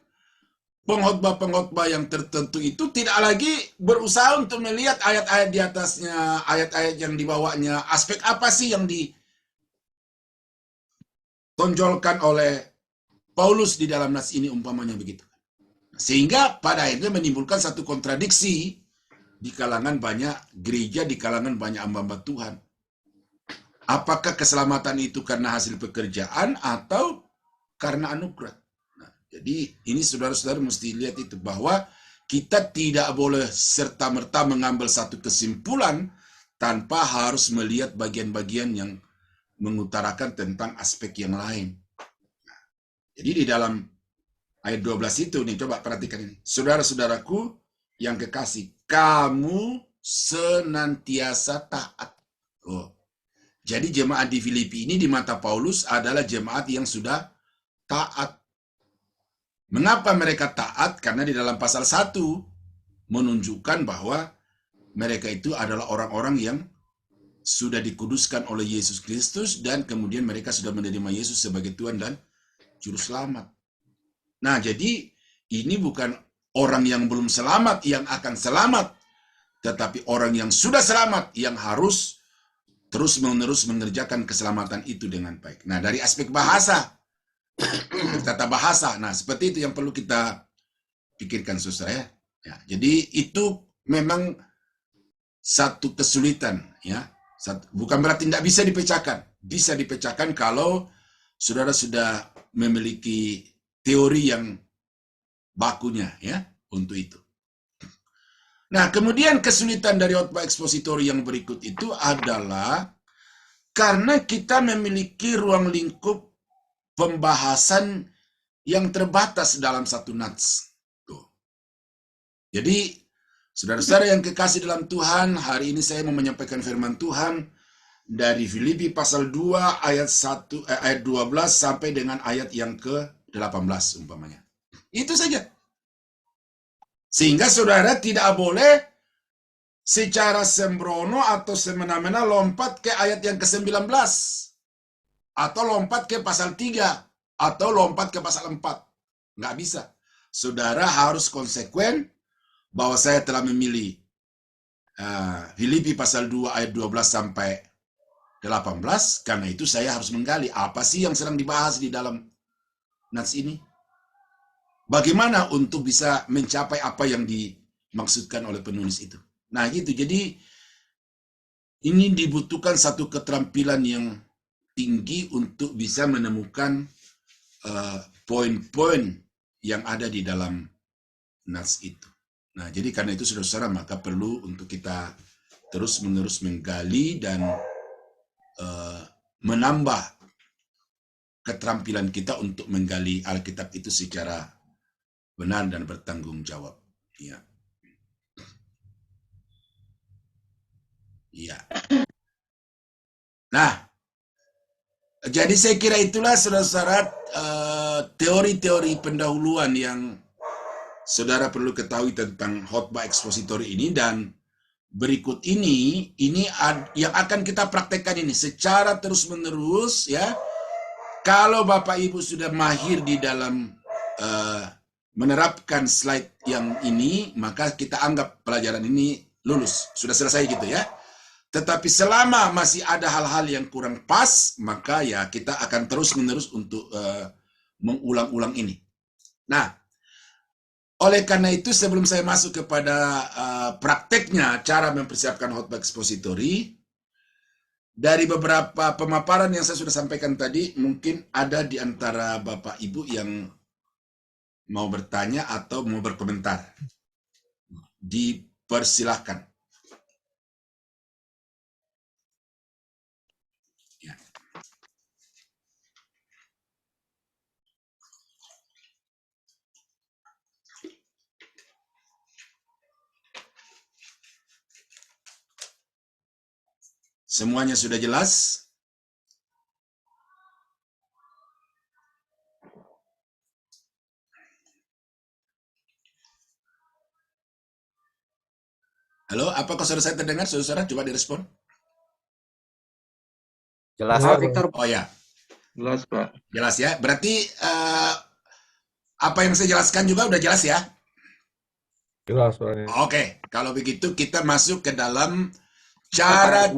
Speaker 1: pengkhotbah-pengkhotbah yang tertentu itu tidak lagi berusaha untuk melihat ayat-ayat di atasnya, ayat-ayat yang dibawanya, aspek apa sih yang ditonjolkan oleh Paulus di dalam nats ini, umpamanya begitu. Sehingga pada akhirnya menimbulkan satu kontradiksi di kalangan banyak gereja, di kalangan banyak hamba-hamba Tuhan. Apakah keselamatan itu karena hasil pekerjaan atau karena anugerah? Jadi ini saudara-saudara mesti lihat itu, bahwa kita tidak boleh serta-merta mengambil satu kesimpulan tanpa harus melihat bagian-bagian yang mengutarakan tentang aspek yang lain. Jadi di dalam ayat 12 itu nih, coba perhatikan ini. Saudara-saudaraku yang kekasih, kamu senantiasa taat. Jadi jemaat di Filipi ini di mata Paulus adalah jemaat yang sudah taat. Mengapa mereka taat? Karena di dalam pasal 1 menunjukkan bahwa mereka itu adalah orang-orang yang sudah dikuduskan oleh Yesus Kristus dan kemudian mereka sudah menerima Yesus sebagai Tuhan dan Juru Selamat. Nah, jadi ini bukan orang yang belum selamat yang akan selamat, tetapi orang yang sudah selamat yang harus terus-menerus mengerjakan keselamatan itu dengan baik. Nah, dari aspek bahasa, tata bahasa. Nah, seperti itu yang perlu kita pikirkan, saudara, ya. Ya, jadi itu memang satu kesulitan, ya. Bukan berarti tidak bisa dipecahkan. Bisa dipecahkan kalau saudara sudah memiliki teori yang bakunya, ya, untuk itu. Nah, kemudian kesulitan dari khotbah ekspositori yang berikut itu adalah karena kita memiliki ruang lingkup pembahasan yang terbatas dalam satu nats. Jadi, saudara-saudara yang kekasih dalam Tuhan, hari ini saya mau menyampaikan firman Tuhan dari Filipi pasal 2 ayat 12 sampai dengan ayat yang ke-18 umpamanya. Itu saja. Sehingga saudara tidak boleh secara sembrono atau semena-mena lompat ke ayat yang ke-19. atau lompat ke pasal 3, atau lompat ke pasal 4. Nggak bisa. Saudara harus konsekuen bahwa saya telah memilih Filipi pasal 2 ayat 12 sampai 18, karena itu saya harus menggali apa sih yang sedang dibahas di dalam nats ini. Bagaimana untuk bisa mencapai apa yang dimaksudkan oleh penulis itu. Nah gitu, jadi ini dibutuhkan satu keterampilan yang tinggi untuk bisa menemukan poin-poin yang ada di dalam nats itu. Nah, jadi karena itu saudara-saudara, maka perlu untuk kita terus-menerus menggali dan menambah keterampilan kita untuk menggali Alkitab itu secara benar dan bertanggung jawab. Ya. Iya. Nah, jadi saya kira itulah saudara-saudara teori-teori pendahuluan yang saudara perlu ketahui tentang khotbah ekspositori ini, dan berikut ini yang akan kita praktekkan ini secara terus-menerus ya. Kalau Bapak Ibu sudah mahir di dalam menerapkan slide yang ini, maka kita anggap pelajaran ini lulus, sudah selesai gitu ya. Tetapi selama masih ada hal-hal yang kurang pas, maka ya kita akan terus-menerus untuk mengulang-ulang ini. Nah, oleh karena itu sebelum saya masuk kepada prakteknya cara mempersiapkan khotbah ekspositori, dari beberapa pemaparan yang saya sudah sampaikan tadi, mungkin ada di antara Bapak Ibu yang mau bertanya atau mau berkomentar. Dipersilahkan. Ya. Semuanya sudah jelas? Halo, apakah saudara saya terdengar? Saudara, coba direspon.
Speaker 4: Jelas,
Speaker 5: Pak
Speaker 4: Victor.
Speaker 1: Oh ya,
Speaker 5: Jelas, Pak.
Speaker 1: jelas ya. Berarti apa yang saya jelaskan juga udah jelas ya?
Speaker 5: Jelas, Pak.
Speaker 1: Oke, kalau begitu kita masuk ke dalam cara...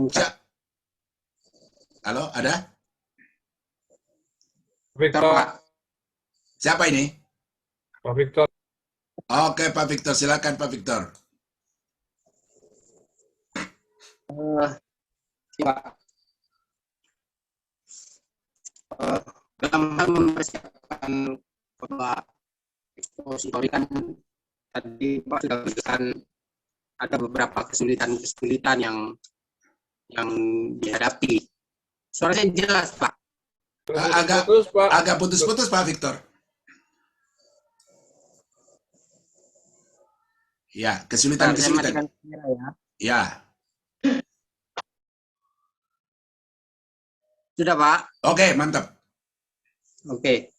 Speaker 1: Halo, ada?
Speaker 5: Victor,
Speaker 4: Pak.
Speaker 1: Siapa ini?
Speaker 5: Pak Victor.
Speaker 1: Oke, Pak Victor. Silakan, Pak Victor.
Speaker 4: Pak. Dalam hal mempersiapkan khotbah ekspositori kan tadi Pak sudah menjelaskan ada beberapa kesulitan-kesulitan yang dihadapi. Suara saya jelas, Pak.
Speaker 5: Putus, Pak.
Speaker 1: Agak putus-putus, Pak Victor. Ya, kesulitan-kesulitan.
Speaker 4: Saya matikan kamera ya.
Speaker 1: Ya,
Speaker 4: Sudah, Pak.
Speaker 1: oke, mantap.
Speaker 4: Oke.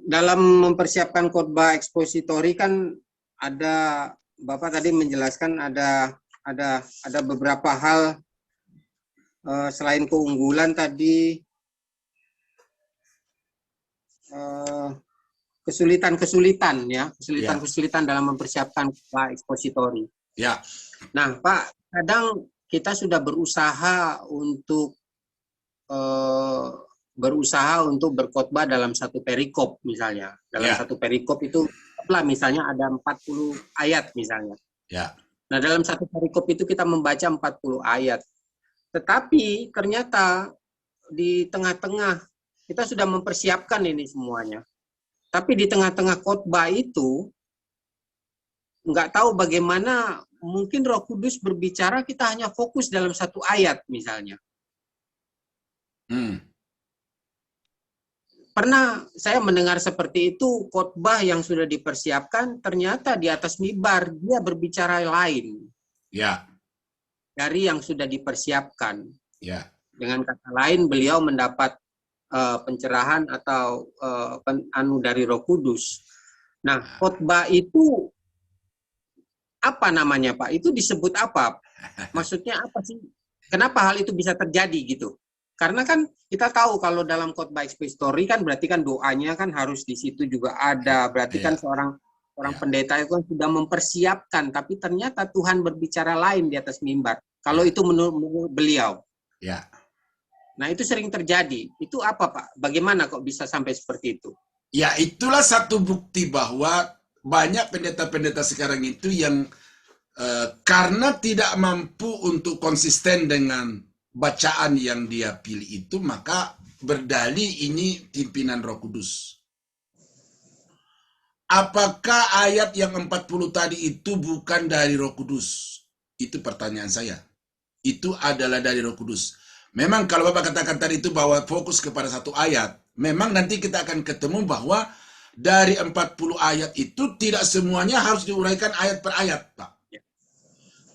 Speaker 4: Dalam mempersiapkan khotbah ekspositori kan ada Bapak tadi menjelaskan ada beberapa hal selain keunggulan tadi kesulitan-kesulitan ya, kesulitan-kesulitan dalam mempersiapkan khotbah ekspositori.
Speaker 1: Ya,
Speaker 4: Nah, Pak, kadang kita sudah berusaha untuk berkhotbah dalam satu perikop misalnya. Dalam satu perikop itu misalnya ada 40 ayat misalnya.
Speaker 1: ya,
Speaker 4: Nah, dalam satu perikop itu kita membaca 40 ayat. Tetapi ternyata di tengah-tengah kita sudah mempersiapkan ini semuanya. Tapi di tengah-tengah khotbah itu nggak tahu bagaimana mungkin Roh Kudus berbicara, kita hanya fokus dalam satu ayat misalnya. Pernah saya mendengar seperti itu, khotbah yang sudah dipersiapkan ternyata di atas mimbar dia berbicara lain
Speaker 1: ya,
Speaker 4: dari yang sudah dipersiapkan.
Speaker 1: ya,
Speaker 4: Dengan kata lain, beliau mendapat pencerahan atau dari Roh Kudus. Nah, khotbah itu apa namanya, Pak? Itu disebut apa? Maksudnya apa sih? Kenapa hal itu bisa terjadi gitu? Karena kan kita tahu kalau dalam khotbah expository kan berarti kan doanya kan harus di situ juga ada. Berarti kan seorang pendeta itu kan sudah mempersiapkan, tapi ternyata Tuhan berbicara lain di atas mimbar. Kalau itu menurut beliau.
Speaker 1: Ya.
Speaker 4: Nah, itu sering terjadi. Itu apa, Pak? Bagaimana kok bisa sampai seperti itu?
Speaker 1: Ya, itulah satu bukti bahwa banyak pendeta-pendeta sekarang itu yang karena tidak mampu untuk konsisten dengan bacaan yang dia pilih itu, maka berdalih ini pimpinan Roh Kudus. Apakah ayat yang 40 tadi itu bukan dari Roh Kudus? Itu pertanyaan saya. Itu adalah dari Roh Kudus. Memang kalau Bapak katakan tadi itu bahwa fokus kepada satu ayat, memang nanti kita akan ketemu bahwa dari 40 ayat itu tidak semuanya harus diuraikan ayat per ayat, Pak.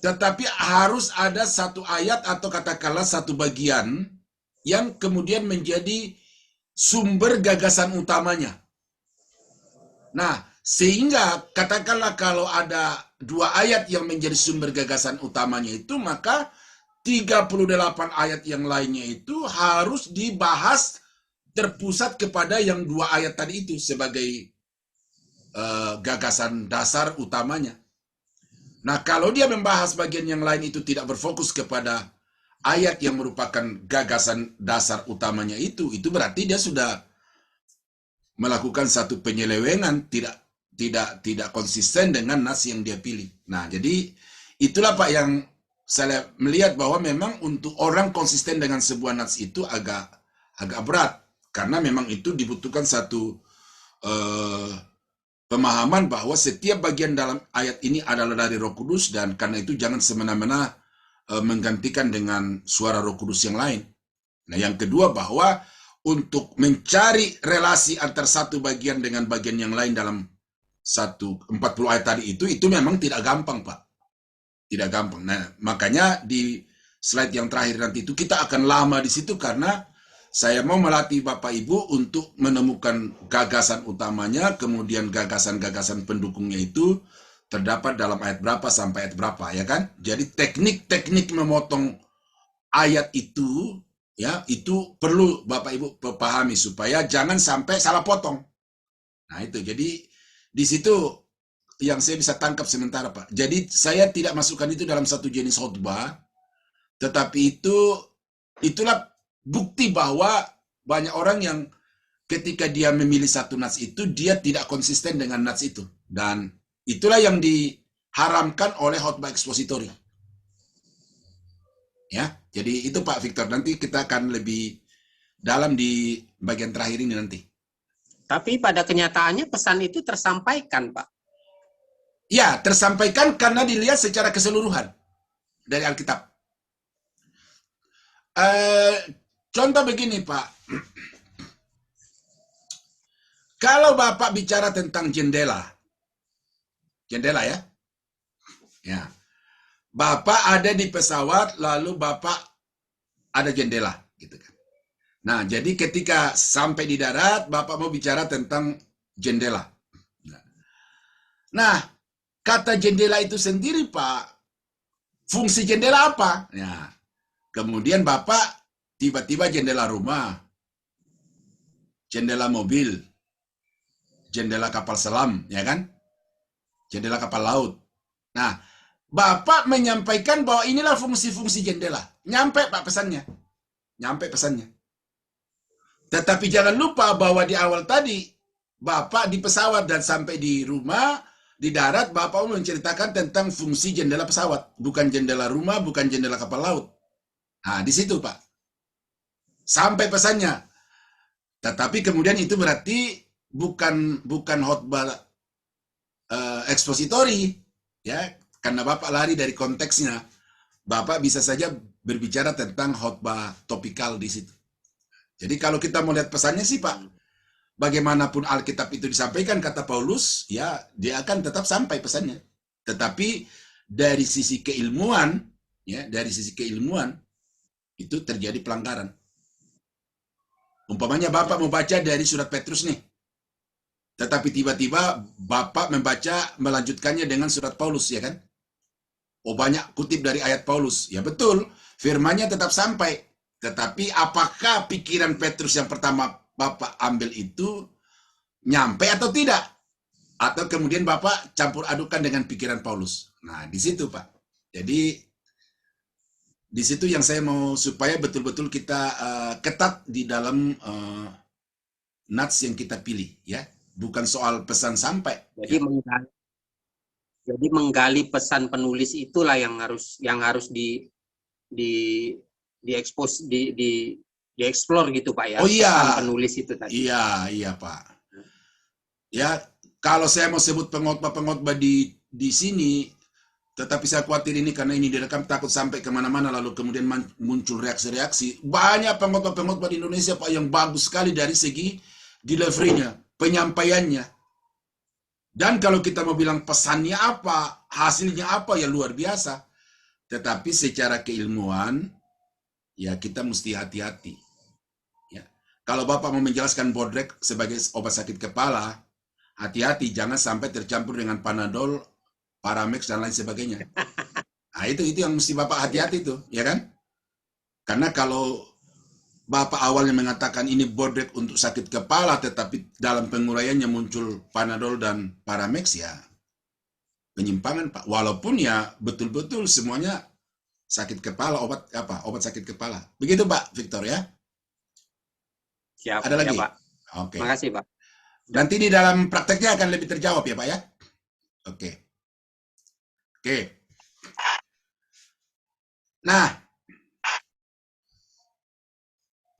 Speaker 1: Tetapi harus ada satu ayat atau katakanlah satu bagian yang kemudian menjadi sumber gagasan utamanya. Nah, sehingga katakanlah kalau ada 2 ayat yang menjadi sumber gagasan utamanya itu, maka 38 ayat yang lainnya itu harus dibahas terpusat kepada yang 2 ayat tadi itu sebagai gagasan dasar utamanya. Nah, kalau dia membahas bagian yang lain itu tidak berfokus kepada ayat yang merupakan gagasan dasar utamanya itu berarti dia sudah melakukan satu penyelewengan, tidak konsisten dengan nas yang dia pilih. Nah, jadi itulah Pak yang saya melihat bahwa memang untuk orang konsisten dengan sebuah nas itu agak berat, karena memang itu dibutuhkan satu pemahaman bahwa setiap bagian dalam ayat ini adalah dari Roh Kudus, dan karena itu jangan semena-mena menggantikan dengan suara Roh Kudus yang lain. Nah, yang kedua bahwa untuk mencari relasi antar satu bagian dengan bagian yang lain dalam 40 ayat tadi itu memang tidak gampang, Pak. Tidak gampang. Nah, makanya di slide yang terakhir nanti itu kita akan lama di situ karena saya mau melatih Bapak Ibu untuk menemukan gagasan utamanya, kemudian gagasan-gagasan pendukungnya itu terdapat dalam ayat berapa sampai ayat berapa, ya kan? Jadi teknik-teknik memotong ayat itu, ya, itu perlu Bapak Ibu pahami supaya jangan sampai salah potong. Nah, itu. Jadi di situ yang saya bisa tangkap sementara, Pak. Jadi saya tidak masukkan itu dalam satu jenis khotbah, tetapi itulah bukti bahwa banyak orang yang ketika dia memilih satu nats itu, dia tidak konsisten dengan nats itu. Dan itulah yang diharamkan oleh khotbah ekspositori. Ya, jadi itu Pak Victor. Nanti kita akan lebih dalam di bagian terakhir ini nanti.
Speaker 4: Tapi pada kenyataannya pesan itu tersampaikan, Pak.
Speaker 1: Ya, tersampaikan karena dilihat secara keseluruhan dari Alkitab. Contoh begini, Pak. Kalau Bapak bicara tentang jendela ya, ya. Bapak ada di pesawat, lalu Bapak ada jendela, gitu kan. Nah, jadi ketika sampai di darat, Bapak mau bicara tentang jendela. Nah, kata jendela itu sendiri, Pak, fungsi jendela apa? Ya, kemudian Bapak tiba-tiba jendela rumah, jendela mobil, jendela kapal selam, ya kan? Jendela kapal laut. Nah, Bapak menyampaikan bahwa inilah fungsi-fungsi jendela. Nyampe, Pak, pesannya. Nyampe pesannya. Tetapi jangan lupa bahwa di awal tadi, Bapak di pesawat dan sampai di rumah, di darat, Bapak menceritakan tentang fungsi jendela pesawat. Bukan jendela rumah, bukan jendela kapal laut. Nah, di situ, Pak. Sampai pesannya. Tetapi kemudian itu berarti bukan khotbah ekspositori, ya, karena Bapak lari dari konteksnya. Bapak bisa saja berbicara tentang khotbah topikal di situ. Jadi kalau kita mau lihat pesannya sih, Pak, bagaimanapun Alkitab itu disampaikan, kata Paulus, ya, dia akan tetap sampai pesannya. Tetapi dari sisi keilmuan, ya, dari sisi keilmuan itu terjadi pelanggaran. Umpamanya Bapak mau baca dari surat Petrus nih, tetapi tiba-tiba Bapak melanjutkannya dengan surat Paulus, ya kan? Oh, banyak kutip dari ayat Paulus. Ya betul, firmannya tetap sampai. Tetapi apakah pikiran Petrus yang pertama Bapak ambil itu nyampe atau tidak? Atau kemudian Bapak campur adukan dengan pikiran Paulus. Nah, di situ Pak. Jadi di situ yang saya mau supaya betul-betul kita ketat di dalam nats yang kita pilih, ya. Bukan soal pesan sampai.
Speaker 4: Jadi menggali pesan penulis itulah yang harus diekspos, dieksplor gitu Pak ya.
Speaker 1: Oh iya.
Speaker 4: Pesan penulis itu tadi.
Speaker 1: Iya Pak. Ya, kalau saya mau sebut pengkhotbah-pengkhotbah di sini, tetapi saya khawatir ini karena ini direkam takut sampai kemana-mana lalu kemudian muncul reaksi-reaksi. Banyak pengkhotbah-pengkhotbah di Indonesia Pak yang bagus sekali dari segi delivery-nya, penyampaiannya. Dan kalau kita mau bilang pesannya apa, hasilnya apa, ya luar biasa. Tetapi secara keilmuan, ya kita mesti hati-hati. Ya. Kalau Bapak mau menjelaskan Bodrek sebagai obat sakit kepala, hati-hati, jangan sampai tercampur dengan Panadol, Paramex, dan lain sebagainya. Nah, itu yang mesti Bapak hati-hati tuh, ya kan? Karena kalau Bapak awalnya mengatakan ini Bodrek untuk sakit kepala, tetapi dalam penguraiannya muncul Panadol dan Paramex, ya penyimpangan Pak. Walaupun ya betul-betul semuanya sakit kepala, obat sakit kepala. Begitu Pak Victor ya?
Speaker 4: Siap,
Speaker 1: ada lagi?
Speaker 4: ya, Pak.
Speaker 1: Oke.
Speaker 4: Makasih Pak.
Speaker 1: Nanti di dalam prakteknya akan lebih terjawab ya Pak ya? Oke. Nah,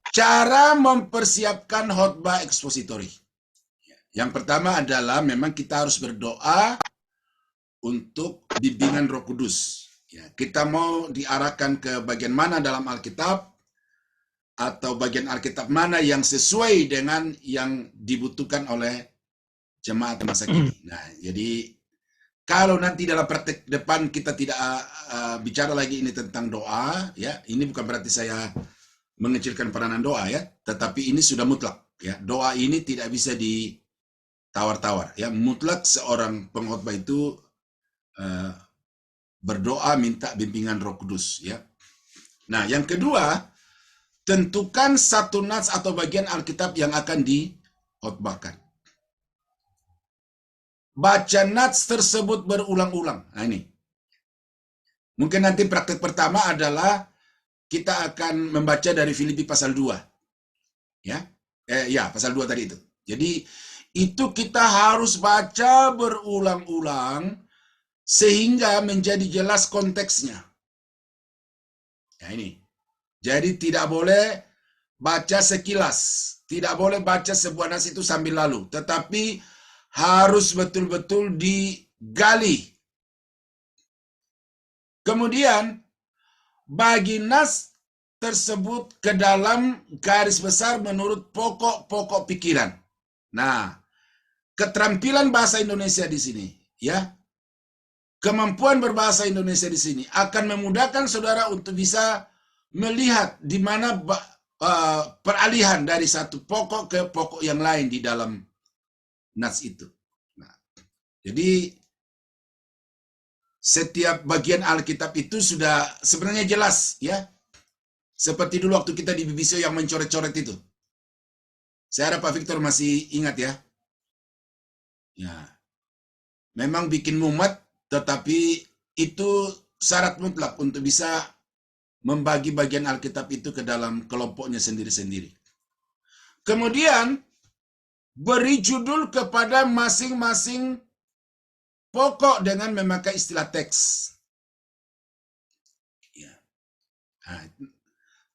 Speaker 1: cara mempersiapkan khotbah ekspositori. Yang pertama adalah memang kita harus berdoa untuk bimbingan Roh Kudus. Ya, kita mau diarahkan ke bagian mana dalam Alkitab, atau bagian Alkitab mana yang sesuai dengan yang dibutuhkan oleh jemaat masa kini. Nah, jadi kalau nanti dalam praktek depan kita tidak bicara lagi ini tentang doa, ya, ini bukan berarti saya mengecilkan peranan doa ya, tetapi ini sudah mutlak ya. Doa ini tidak bisa ditawar-tawar ya. Mutlak seorang pengkhotbah itu berdoa minta bimbingan Roh Kudus ya. Nah, yang kedua, tentukan satu nats atau bagian Alkitab yang akan dikhotbahkan. Baca nats tersebut berulang-ulang. Nah ini. Mungkin nanti praktek pertama adalah kita akan membaca dari Filipi pasal 2. Ya. Pasal 2 tadi itu. Jadi itu kita harus baca berulang-ulang sehingga menjadi jelas konteksnya. Ya ini. Jadi tidak boleh baca sekilas, tidak boleh baca sebuah nas itu sambil lalu, tetapi harus betul-betul digali. Kemudian bagi nas tersebut ke dalam garis besar menurut pokok-pokok pikiran. Nah, keterampilan bahasa Indonesia di sini, ya, kemampuan berbahasa Indonesia di sini akan memudahkan saudara untuk bisa melihat di mana peralihan dari satu pokok ke pokok yang lain di dalam nats itu. Nah, jadi setiap bagian Alkitab itu sudah sebenarnya jelas ya. Seperti dulu waktu kita di BBC yang mencoret-coret itu. Saya harap Pak Victor masih ingat ya. Ya. Memang bikin mumet, tetapi itu syarat mutlak untuk bisa membagi bagian Alkitab itu ke dalam kelompoknya sendiri-sendiri. Kemudian, beri judul kepada masing-masing pokok dengan memakai istilah teks. Ya. Nah,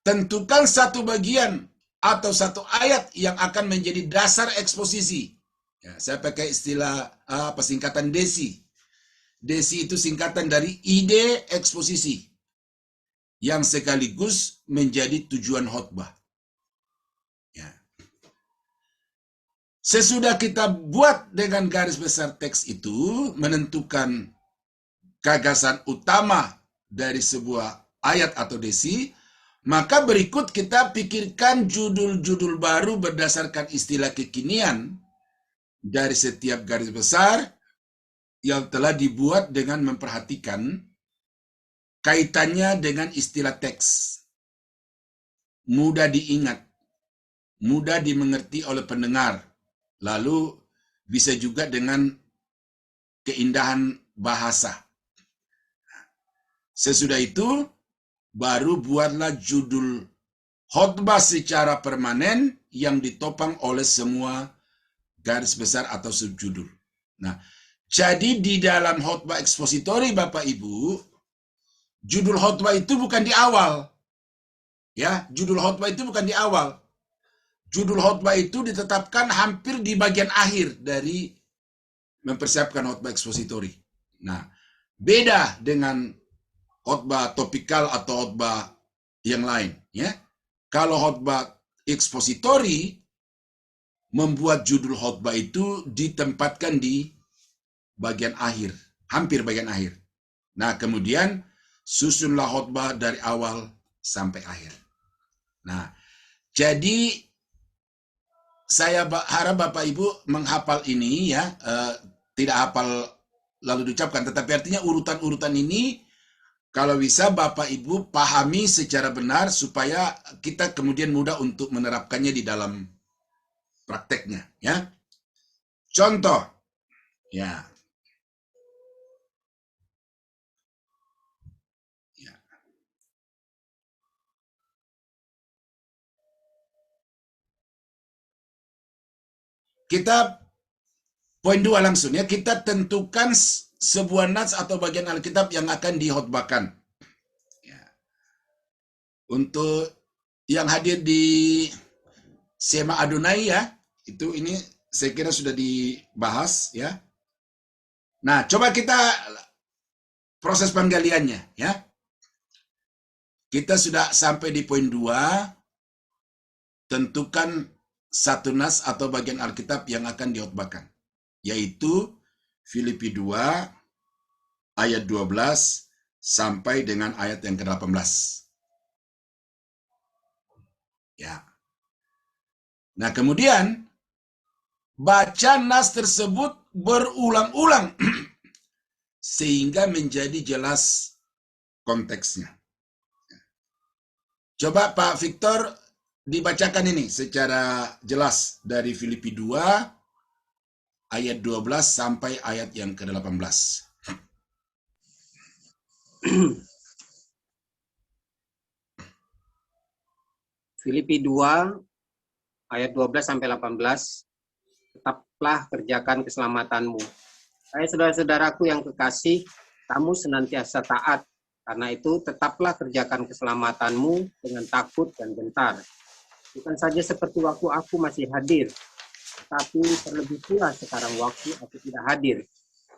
Speaker 1: tentukan satu bagian atau satu ayat yang akan menjadi dasar eksposisi. Ya, saya pakai istilah singkatan DESI. DESI itu singkatan dari ide eksposisi, yang sekaligus menjadi tujuan khotbah. Ya. Sesudah kita buat dengan garis besar teks itu, menentukan gagasan utama dari sebuah ayat atau desi, maka berikut kita pikirkan judul-judul baru berdasarkan istilah kekinian dari setiap garis besar yang telah dibuat dengan memperhatikan kaitannya dengan istilah teks. mudah diingat, mudah dimengerti oleh pendengar, lalu bisa juga dengan keindahan bahasa. Sesudah itu, baru buatlah judul khotbah secara permanen yang ditopang oleh semua garis besar atau subjudul. Nah, jadi di dalam khotbah ekspositori Bapak Ibu, judul khotbah itu bukan di awal. Ya, judul khotbah itu bukan di awal. Judul khotbah itu ditetapkan hampir di bagian akhir dari mempersiapkan khotbah ekspositori. Nah, beda dengan khotbah topikal atau khotbah yang lain, ya. Kalau khotbah ekspositori, membuat judul khotbah itu ditempatkan di bagian akhir, hampir bagian akhir. Nah, kemudian susunlah khotbah dari awal sampai akhir. Nah, jadi saya harap Bapak Ibu menghafal ini ya, tidak hafal lalu diucapkan, tetapi artinya urutan-urutan ini kalau bisa Bapak Ibu pahami secara benar supaya kita kemudian mudah untuk menerapkannya di dalam prakteknya, ya. Contoh, ya. Kita poin 2 langsung ya, kita tentukan sebuah nats atau bagian Alkitab yang akan dihotbahkan. Ya. Untuk yang hadir di Sema Adonai ya, itu ini saya kira sudah dibahas ya. Nah, coba kita proses penggaliannya ya. Kita sudah sampai di poin 2, tentukan satu nas atau bagian Alkitab yang akan dihotbahkan, yaitu Filipi 2 ayat 12 sampai dengan ayat yang ke-18. Ya. Nah, kemudian baca nas tersebut berulang-ulang sehingga menjadi jelas konteksnya. Coba Pak Victor dibacakan ini secara jelas dari Filipi 2 ayat 12 sampai ayat yang ke-18.
Speaker 4: Filipi 2 ayat 12 sampai 18. Tetaplah kerjakan keselamatanmu. Hai saudara-saudaraku yang kekasih, kamu senantiasa taat. Karena itu tetaplah kerjakan keselamatanmu dengan takut dan gentar. Bukan saja seperti waktu aku masih hadir, tapi terlebih pula sekarang waktu aku tidak hadir.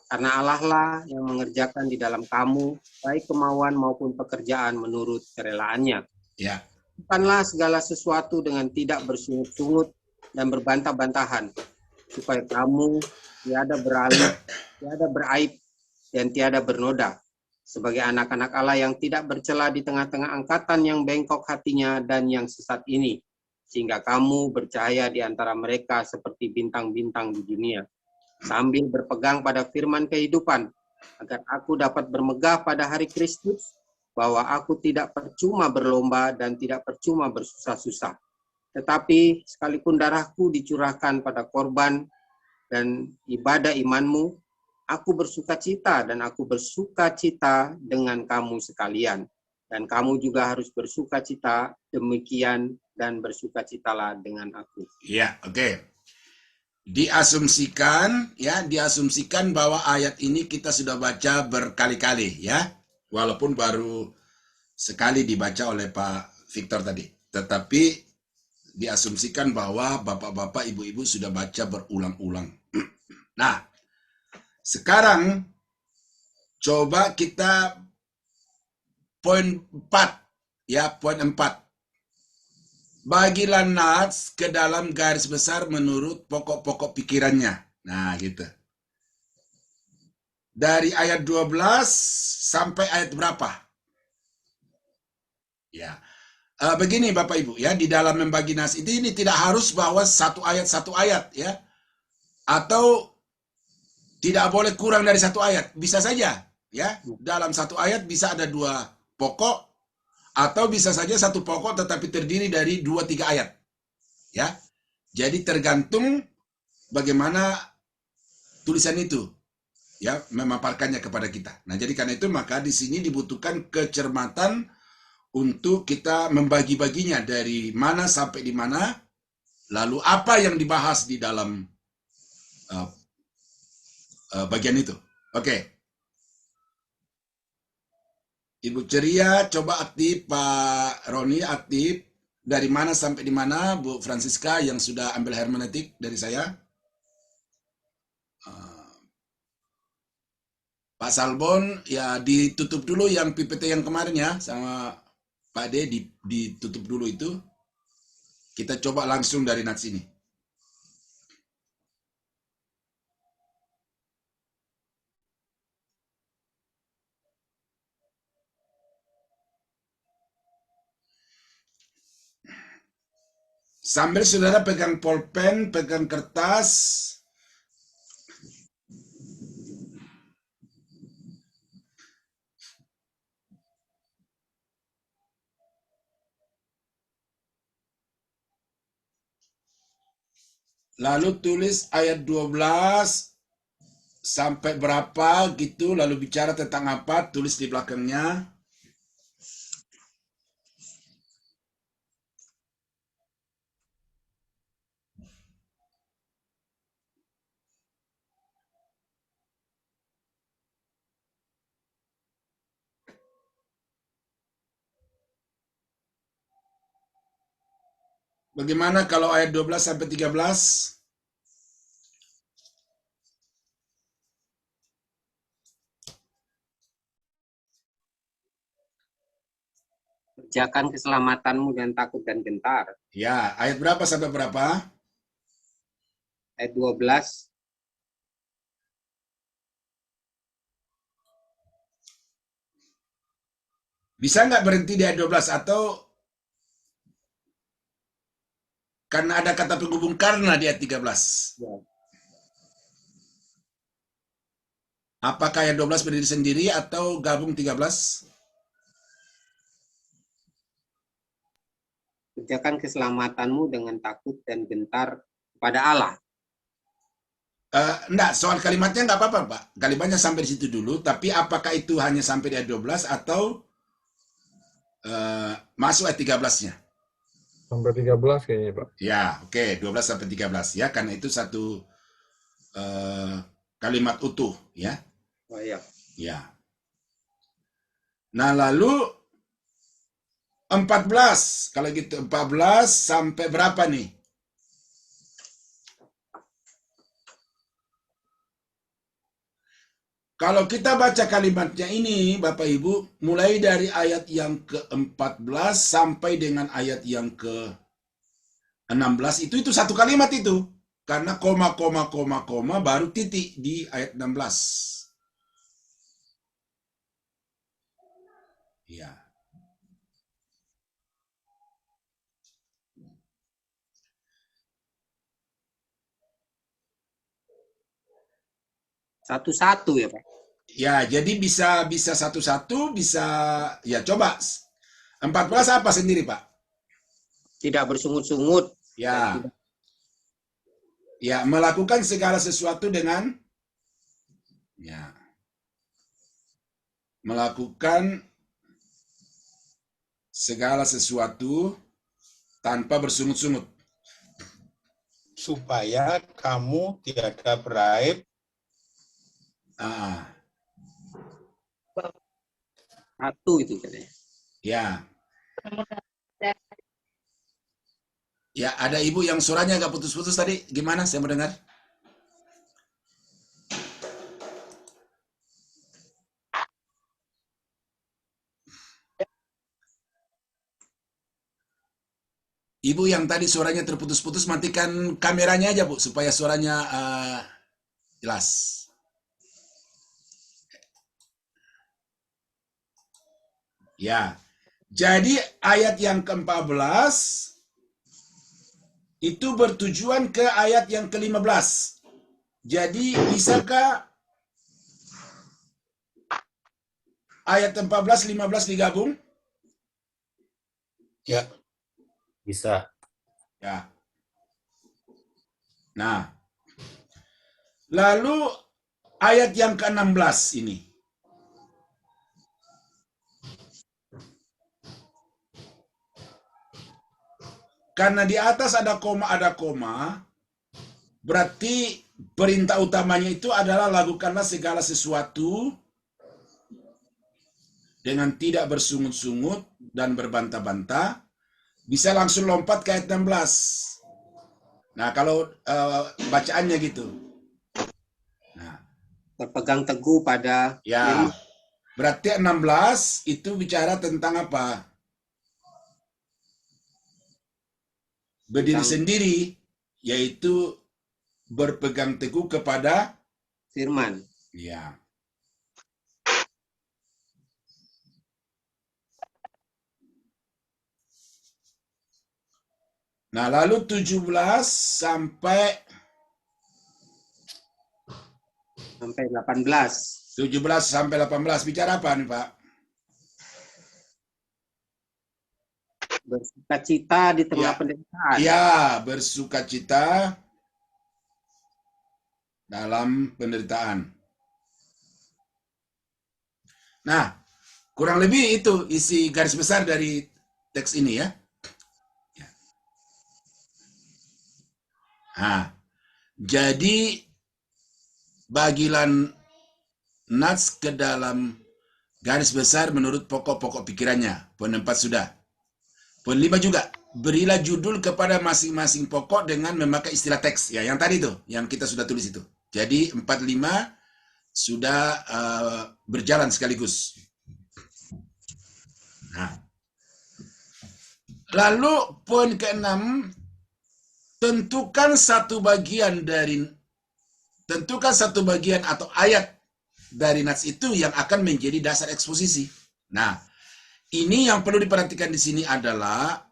Speaker 4: Karena Allah lah yang mengerjakan di dalam kamu, baik kemauan maupun pekerjaan menurut kerelaannya.
Speaker 1: Ya.
Speaker 4: Bukanlah segala sesuatu dengan tidak bersungut-sungut dan berbantah-bantahan, supaya kamu tiada beraib dan tiada bernoda, sebagai anak-anak Allah yang tidak bercela di tengah-tengah angkatan yang bengkok hatinya dan yang sesat ini, sehingga kamu bercahaya di antara mereka seperti bintang-bintang di dunia, sambil berpegang pada firman kehidupan, agar aku dapat bermegah pada hari Kristus, bahwa aku tidak percuma berlomba dan tidak percuma bersusah-susah. Tetapi sekalipun darahku dicurahkan pada korban dan ibadah imanmu, aku bersukacita dan aku bersukacita dengan kamu sekalian. Dan kamu juga harus bersukacita demikian dan bersukacitalah dengan aku.
Speaker 1: Ya, oke. Diasumsikan bahwa ayat ini kita sudah baca berkali-kali ya. Walaupun baru sekali dibaca oleh Pak Victor tadi. Tetapi diasumsikan bahwa bapak-bapak, ibu-ibu sudah baca berulang-ulang. Nah, sekarang coba kita poin 4 ya, poin 4. Bagilah nats ke dalam garis besar menurut pokok-pokok pikirannya. Nah, gitu. Dari ayat 12 sampai ayat berapa? Ya. Begini Bapak Ibu ya, di dalam membagi nas ini tidak harus bahwa satu ayat ya. Atau tidak boleh kurang dari satu ayat, bisa saja ya. Dalam satu ayat bisa ada 2 pokok Atau bisa saja satu pokok tetapi terdiri dari 2-3 ayat. Ya. Jadi tergantung bagaimana tulisan itu ya memaparkannya kepada kita. Nah, jadi karena itu maka di sini dibutuhkan kecermatan untuk kita membagi-baginya dari mana sampai di mana, lalu apa yang dibahas di dalam bagian itu. Oke. Ibu Ceria coba aktif, Pak Roni aktif. Dari mana sampai di mana, Bu Francisca yang sudah ambil hermeneutik dari saya? Pak Salbon, ya ditutup dulu yang PPT yang kemarin ya, sama Pak D ditutup dulu itu. Kita coba langsung dari nats ini. Sambil saudara pegang pulpen, pegang kertas, lalu tulis ayat 12 sampai berapa gitu, lalu bicara tentang apa, tulis di belakangnya. Bagaimana kalau ayat 12 sampai 13?
Speaker 4: Kerjakan keselamatanmu dan takut dan gentar.
Speaker 1: Ya, ayat berapa sampai berapa?
Speaker 4: Ayat 12.
Speaker 1: Bisa nggak berhenti di ayat 12 atau karena ada kata penghubung karena di ayat 13?
Speaker 4: Ya.
Speaker 1: Apakah ayat 12 berdiri sendiri atau gabung 13?
Speaker 4: Kerjakan keselamatanmu dengan takut dan gentar kepada Allah.
Speaker 1: Enggak, soal kalimatnya nggak apa-apa, Pak. Kalimatnya sampai di situ dulu, tapi apakah itu hanya sampai di ayat 12 atau masuk ayat 13-nya?
Speaker 5: Sampai 13 kayaknya, Pak.
Speaker 1: Ya, oke, 12 sampai 13 ya, karena itu satu kalimat utuh ya.
Speaker 4: Oh iya.
Speaker 1: Ya. Nah, lalu 14. Kalau gitu 14 sampai berapa nih? Kalau kita baca kalimatnya ini, Bapak Ibu, mulai dari ayat yang ke-14 sampai dengan ayat yang ke-16 itu satu kalimat itu. Karena koma, baru titik di ayat 16. Ya.
Speaker 4: Satu-satu ya, Pak.
Speaker 1: Ya, jadi bisa satu-satu, bisa ya coba. 14 apa sendiri, Pak?
Speaker 4: Tidak bersungut-sungut.
Speaker 1: Ya. Ya, melakukan segala sesuatu dengan ya. Melakukan segala sesuatu tanpa bersungut-sungut.
Speaker 3: Supaya kamu tiada beraib.
Speaker 4: Satu itu katanya.
Speaker 1: Ya. Ya, ada ibu yang suaranya agak putus-putus tadi. Gimana? Saya mendengar. Ibu yang tadi suaranya terputus-putus, matikan kameranya aja, Bu, supaya suaranya jelas. Ya, jadi ayat yang ke-14 itu bertujuan ke ayat yang ke-15. Jadi, bisakah ayat 14, 15 digabung?
Speaker 3: Ya.
Speaker 6: Bisa.
Speaker 1: Ya. Nah, lalu ayat yang ke-16 ini. Karena di atas ada koma, berarti perintah utamanya itu adalah lakukanlah segala sesuatu dengan tidak bersungut-sungut dan berbantah-bantah. Bisa langsung lompat ke ayat 16. Nah, kalau bacaannya gitu. Nah,
Speaker 4: Berpegang teguh pada
Speaker 1: ya, berarti 16 itu bicara tentang apa? Berdiri sendiri, yaitu berpegang teguh kepada
Speaker 4: firman.
Speaker 1: ya. Nah, lalu 17 sampai
Speaker 4: 18.
Speaker 1: 17 sampai 18 bicara apa nih, Pak?
Speaker 4: Bersukacita di tengah
Speaker 1: Ya.
Speaker 4: penderitaan.
Speaker 1: Ya, bersukacita dalam penderitaan. Nah, kurang lebih itu isi garis besar dari teks ini ya. Nah, jadi bagilah Nats ke dalam garis besar menurut pokok-pokok pikirannya. Poin 4 sudah. Poin 5 juga. Berilah judul kepada masing-masing pokok dengan memakai istilah teks. Ya, yang tadi itu, yang kita sudah tulis itu. Jadi 4-5 sudah berjalan sekaligus. Nah. Lalu poin ke-6, tentukan satu bagian atau ayat dari nats itu yang akan menjadi dasar eksposisi. Nah, ini yang perlu diperhatikan di sini adalah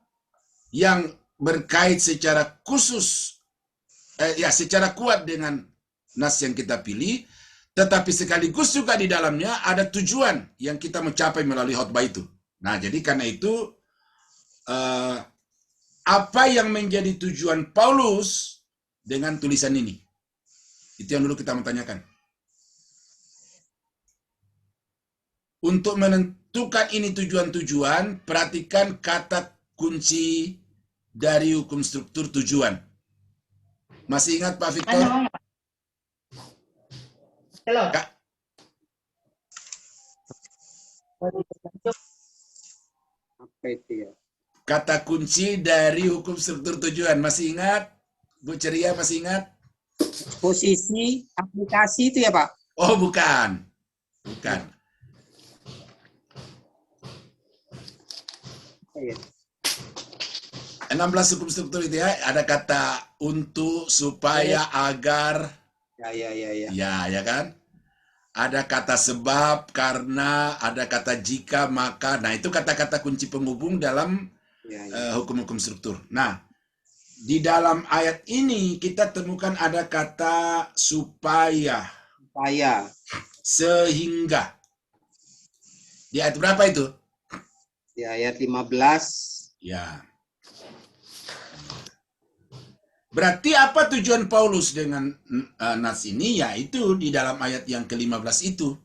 Speaker 1: yang berkait secara khusus, secara kuat dengan nas yang kita pilih, tetapi sekaligus juga di dalamnya ada tujuan yang kita mencapai melalui khotbah itu. Nah, jadi karena itu apa yang menjadi tujuan Paulus dengan tulisan ini? Itu yang dulu kita mau tanyakan. Untuk menentukan ini tujuan-tujuan, perhatikan kata kunci dari hukum struktur tujuan. Masih ingat Pak Victor?
Speaker 7: Halo.
Speaker 4: Apa itu ya?
Speaker 1: Kata kunci dari hukum struktur tujuan. Masih ingat? Bu Ceria masih ingat?
Speaker 4: Posisi aplikasi itu ya, Pak?
Speaker 1: Oh, bukan. Bukan.
Speaker 4: Iya.
Speaker 1: 16 hukum struktur itu ya, ada kata untuk, supaya, agar.
Speaker 4: Ya.
Speaker 1: Ya kan? Ada kata sebab, karena, ada kata jika, maka. Nah, itu kata-kata kunci penghubung dalam hukum-hukum struktur. Nah, di dalam ayat ini kita temukan ada kata supaya. Sehingga. Di ayat berapa itu?
Speaker 4: Di ayat 15.
Speaker 1: Ya. Berarti apa tujuan Paulus dengan nas ini? Yaitu di dalam ayat yang ke-15 itu.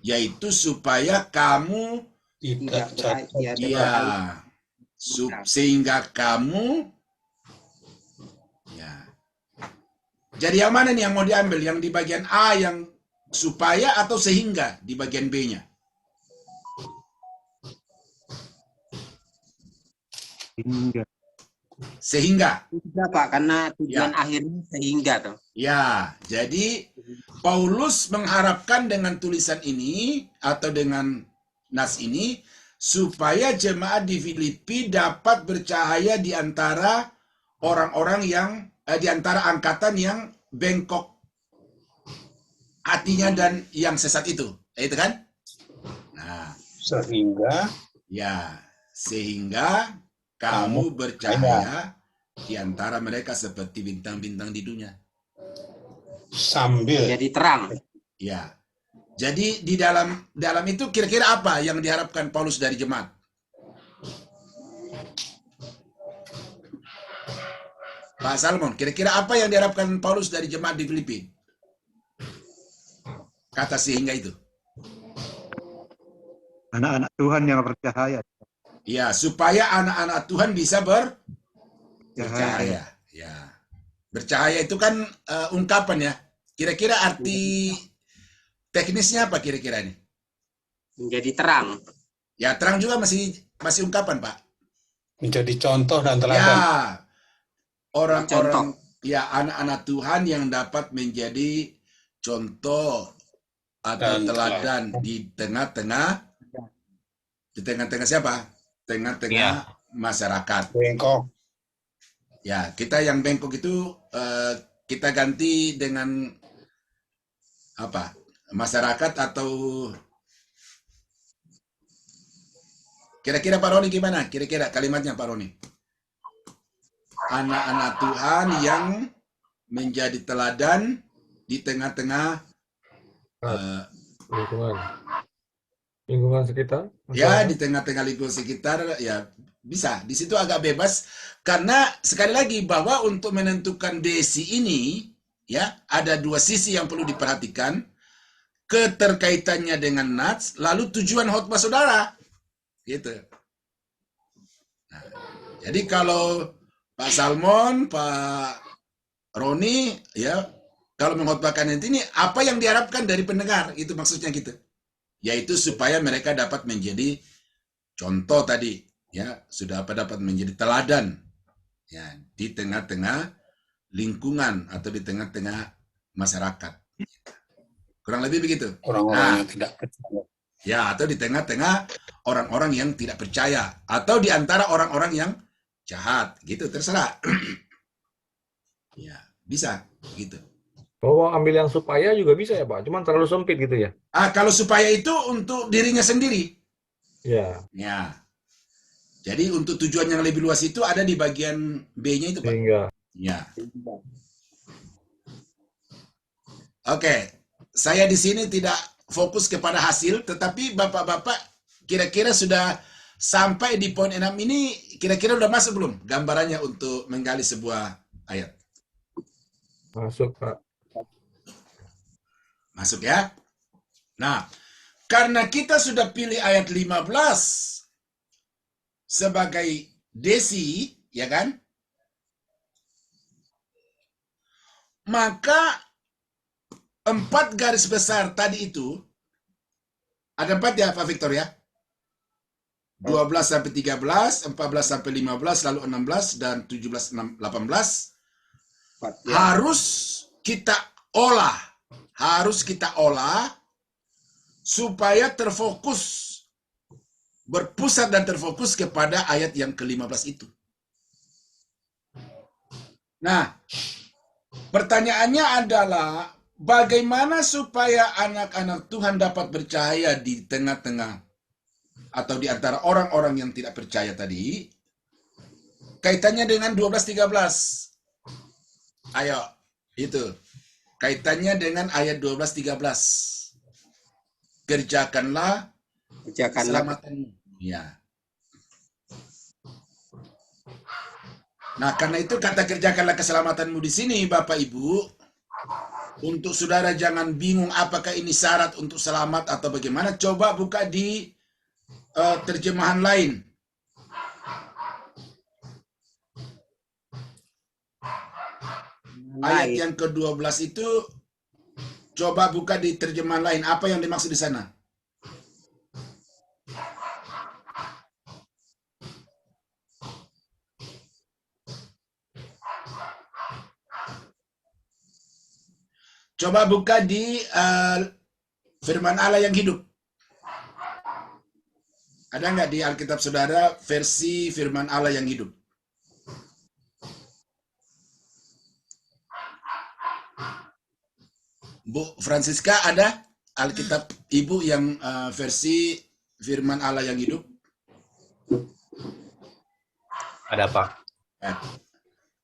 Speaker 1: Yaitu supaya kamu
Speaker 3: Tidak
Speaker 1: sehingga kamu ya. Jadi yang mana nih yang mau diambil? Yang di bagian A yang supaya atau sehingga di bagian B-nya? Sehingga.
Speaker 4: Tidak, Pak, karena tujuan akhirnya sehingga toh.
Speaker 1: Ya, jadi Paulus mengharapkan dengan tulisan ini atau dengan nas ini supaya jemaat di Filipi dapat bercahaya di antara orang-orang yang di antara angkatan yang bengkok hatinya dan yang sesat itu. Itu kan? Nah, sehingga kamu bercahaya di antara mereka seperti bintang-bintang di dunia.
Speaker 3: Sambil
Speaker 4: jadi terang.
Speaker 1: Ya. Jadi di dalam itu kira-kira apa yang diharapkan Paulus dari jemaat? Pak Salmon, kira-kira apa yang diharapkan Paulus dari jemaat di Filipina? Kata sehingga itu.
Speaker 6: Anak-anak Tuhan yang bercahaya.
Speaker 1: Ya, supaya anak-anak Tuhan bisa
Speaker 6: Cahaya.
Speaker 1: bercahaya. Ya. Bercahaya itu kan ungkapan ya. Kira-kira arti teknisnya apa kira-kira ini?
Speaker 4: Menjadi terang.
Speaker 1: Ya, terang juga masih ungkapan, Pak.
Speaker 3: Menjadi contoh dan
Speaker 1: Ya,
Speaker 3: teladan.
Speaker 1: orang-orang ya anak-anak Tuhan yang dapat menjadi contoh atau
Speaker 3: Dan
Speaker 1: teladan di tengah-tengah siapa? Tengah-tengah masyarakat.
Speaker 3: Bengkok.
Speaker 1: Ya, kita yang bengkok itu kita ganti dengan apa? Masyarakat atau kira-kira Pak Roni gimana? Kira-kira kalimatnya Pak Roni. Anak-anak Tuhan yang menjadi teladan di tengah-tengah
Speaker 5: lingkungan sekitar.
Speaker 1: ya
Speaker 5: masyarakat.
Speaker 1: di tengah-tengah lingkungan sekitar ya bisa. Di situ agak bebas karena sekali lagi bahwa untuk menentukan desi ini ya ada dua sisi yang perlu diperhatikan, keterkaitannya dengan nats, lalu tujuan khotbah saudara, gitu. Nah, jadi kalau Pak Salmon, Pak Roni, ya kalau mengkhotbahkan ini apa yang diharapkan dari pendengar itu maksudnya gitu, yaitu supaya mereka dapat menjadi contoh tadi, ya sudah dapat menjadi teladan, ya di tengah-tengah lingkungan atau di tengah-tengah masyarakat. Kurang lebih begitu.
Speaker 3: Orang-orang yang tidak percaya.
Speaker 1: Ya, atau di tengah-tengah orang-orang yang tidak percaya, atau di antara orang-orang yang jahat, gitu, terserah. Ya, bisa, gitu.
Speaker 5: Oh, ambil yang supaya juga bisa ya, Pak. Cuman terlalu sempit gitu ya.
Speaker 1: Kalau supaya itu untuk dirinya sendiri.
Speaker 5: Ya,
Speaker 1: Ya. Jadi untuk tujuan yang lebih luas itu ada di bagian B-nya itu, Pak.
Speaker 5: sehingga
Speaker 1: Ya. Oke, saya di sini tidak fokus kepada hasil, tetapi Bapak-Bapak kira-kira sudah sampai di poin 6 ini, kira-kira udah masuk belum gambarannya untuk menggali sebuah ayat?
Speaker 5: masuk, Pak.
Speaker 1: Masuk ya? Nah, karena kita sudah pilih ayat 15 sebagai desi, ya kan? Maka 4 garis besar tadi itu, ada 4 ya Pak Victor ya? 12 sampai 13, 14 sampai 15, lalu 16, dan 17, 18. Harus kita olah supaya terfokus, berpusat dan terfokus kepada ayat yang ke-15 itu. Nah, pertanyaannya adalah bagaimana supaya anak-anak Tuhan dapat bercahaya di tengah-tengah atau di antara orang-orang yang tidak percaya tadi? Kaitannya dengan 12-13. Ayo, itu. Kaitannya dengan ayat 12-13. Kerjakanlah keselamatanmu. Ya. Nah, karena itu kata kerjakanlah keselamatanmu di sini, Bapak Ibu, untuk saudara jangan bingung apakah ini syarat untuk selamat atau bagaimana, coba buka di terjemahan lain. Ayat yang ke-12 itu coba buka di terjemahan lain. Apa yang dimaksud di sana? Coba buka di firman Allah yang hidup. Ada nggak di Alkitab saudara versi firman Allah yang hidup? Bu Francisca, ada Alkitab Ibu yang versi firman Allah yang hidup?
Speaker 7: Ada, Pak.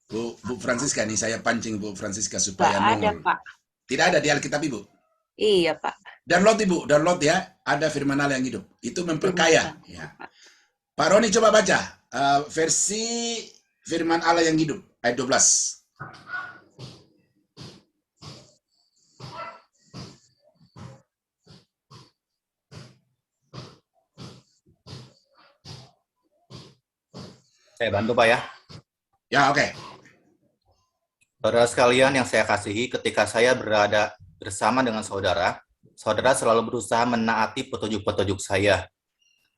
Speaker 1: Bu Francisca nih, saya pancing Bu Francisca
Speaker 2: Nggak
Speaker 1: supaya
Speaker 2: ada,
Speaker 1: nongol.
Speaker 2: Pak.
Speaker 1: Tidak ada di Alkitab Ibu?
Speaker 2: Iya, Pak.
Speaker 1: Download Ibu, download ya. Ada firman Allah yang hidup. Itu memperkaya. Ya. Pak Roni coba baca versi firman Allah yang hidup ayat 12.
Speaker 7: Saya bantu Pak ya.
Speaker 1: Ya, oke.
Speaker 7: Saudara sekalian yang saya kasihi, ketika saya berada bersama dengan saudara, saudara selalu berusaha menaati petunjuk-petunjuk saya.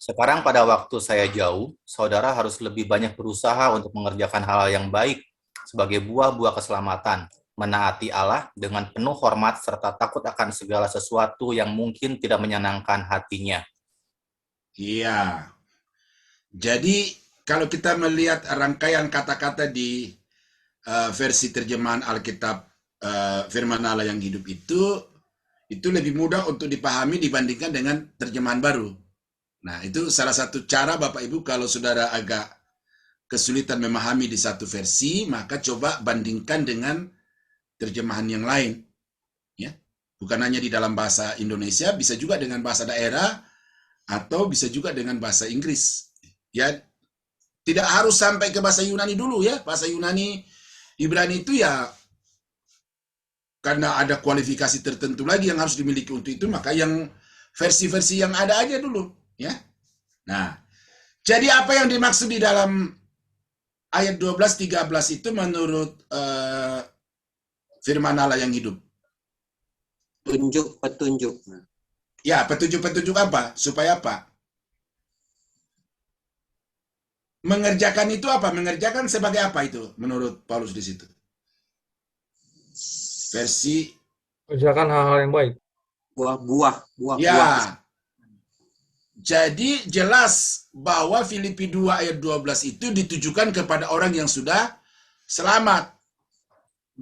Speaker 7: Sekarang pada waktu saya jauh, saudara harus lebih banyak berusaha untuk mengerjakan hal yang baik sebagai buah-buah keselamatan, menaati Allah dengan penuh hormat serta takut akan segala sesuatu yang mungkin tidak menyenangkan hatinya.
Speaker 1: Iya. Jadi kalau kita melihat rangkaian kata-kata di versi terjemahan Alkitab Firman Allah yang hidup itu lebih mudah untuk dipahami dibandingkan dengan terjemahan baru. Nah, itu salah satu cara Bapak Ibu kalau saudara agak kesulitan memahami di satu versi, maka coba bandingkan dengan terjemahan yang lain. Ya. Bukan hanya di dalam bahasa Indonesia, bisa juga dengan bahasa daerah atau bisa juga dengan bahasa Inggris. Ya, tidak harus sampai ke bahasa Yunani dulu ya. Bahasa Yunani, Ibrani itu ya karena ada kualifikasi tertentu lagi yang harus dimiliki untuk itu, maka yang versi-versi yang ada aja dulu, ya. Nah, jadi apa yang dimaksud di dalam ayat 12-13 itu menurut firman Allah yang hidup?
Speaker 4: Petunjuk.
Speaker 1: Ya, petunjuk-petunjuk apa? Supaya apa? Mengerjakan itu apa? Mengerjakan sebagai apa itu menurut Paulus di situ? Versi
Speaker 5: Kerjakan hal-hal yang baik.
Speaker 4: Buah-buah.
Speaker 1: ya. Jadi jelas bahwa Filipi 2 ayat 12 itu ditujukan kepada orang yang sudah selamat.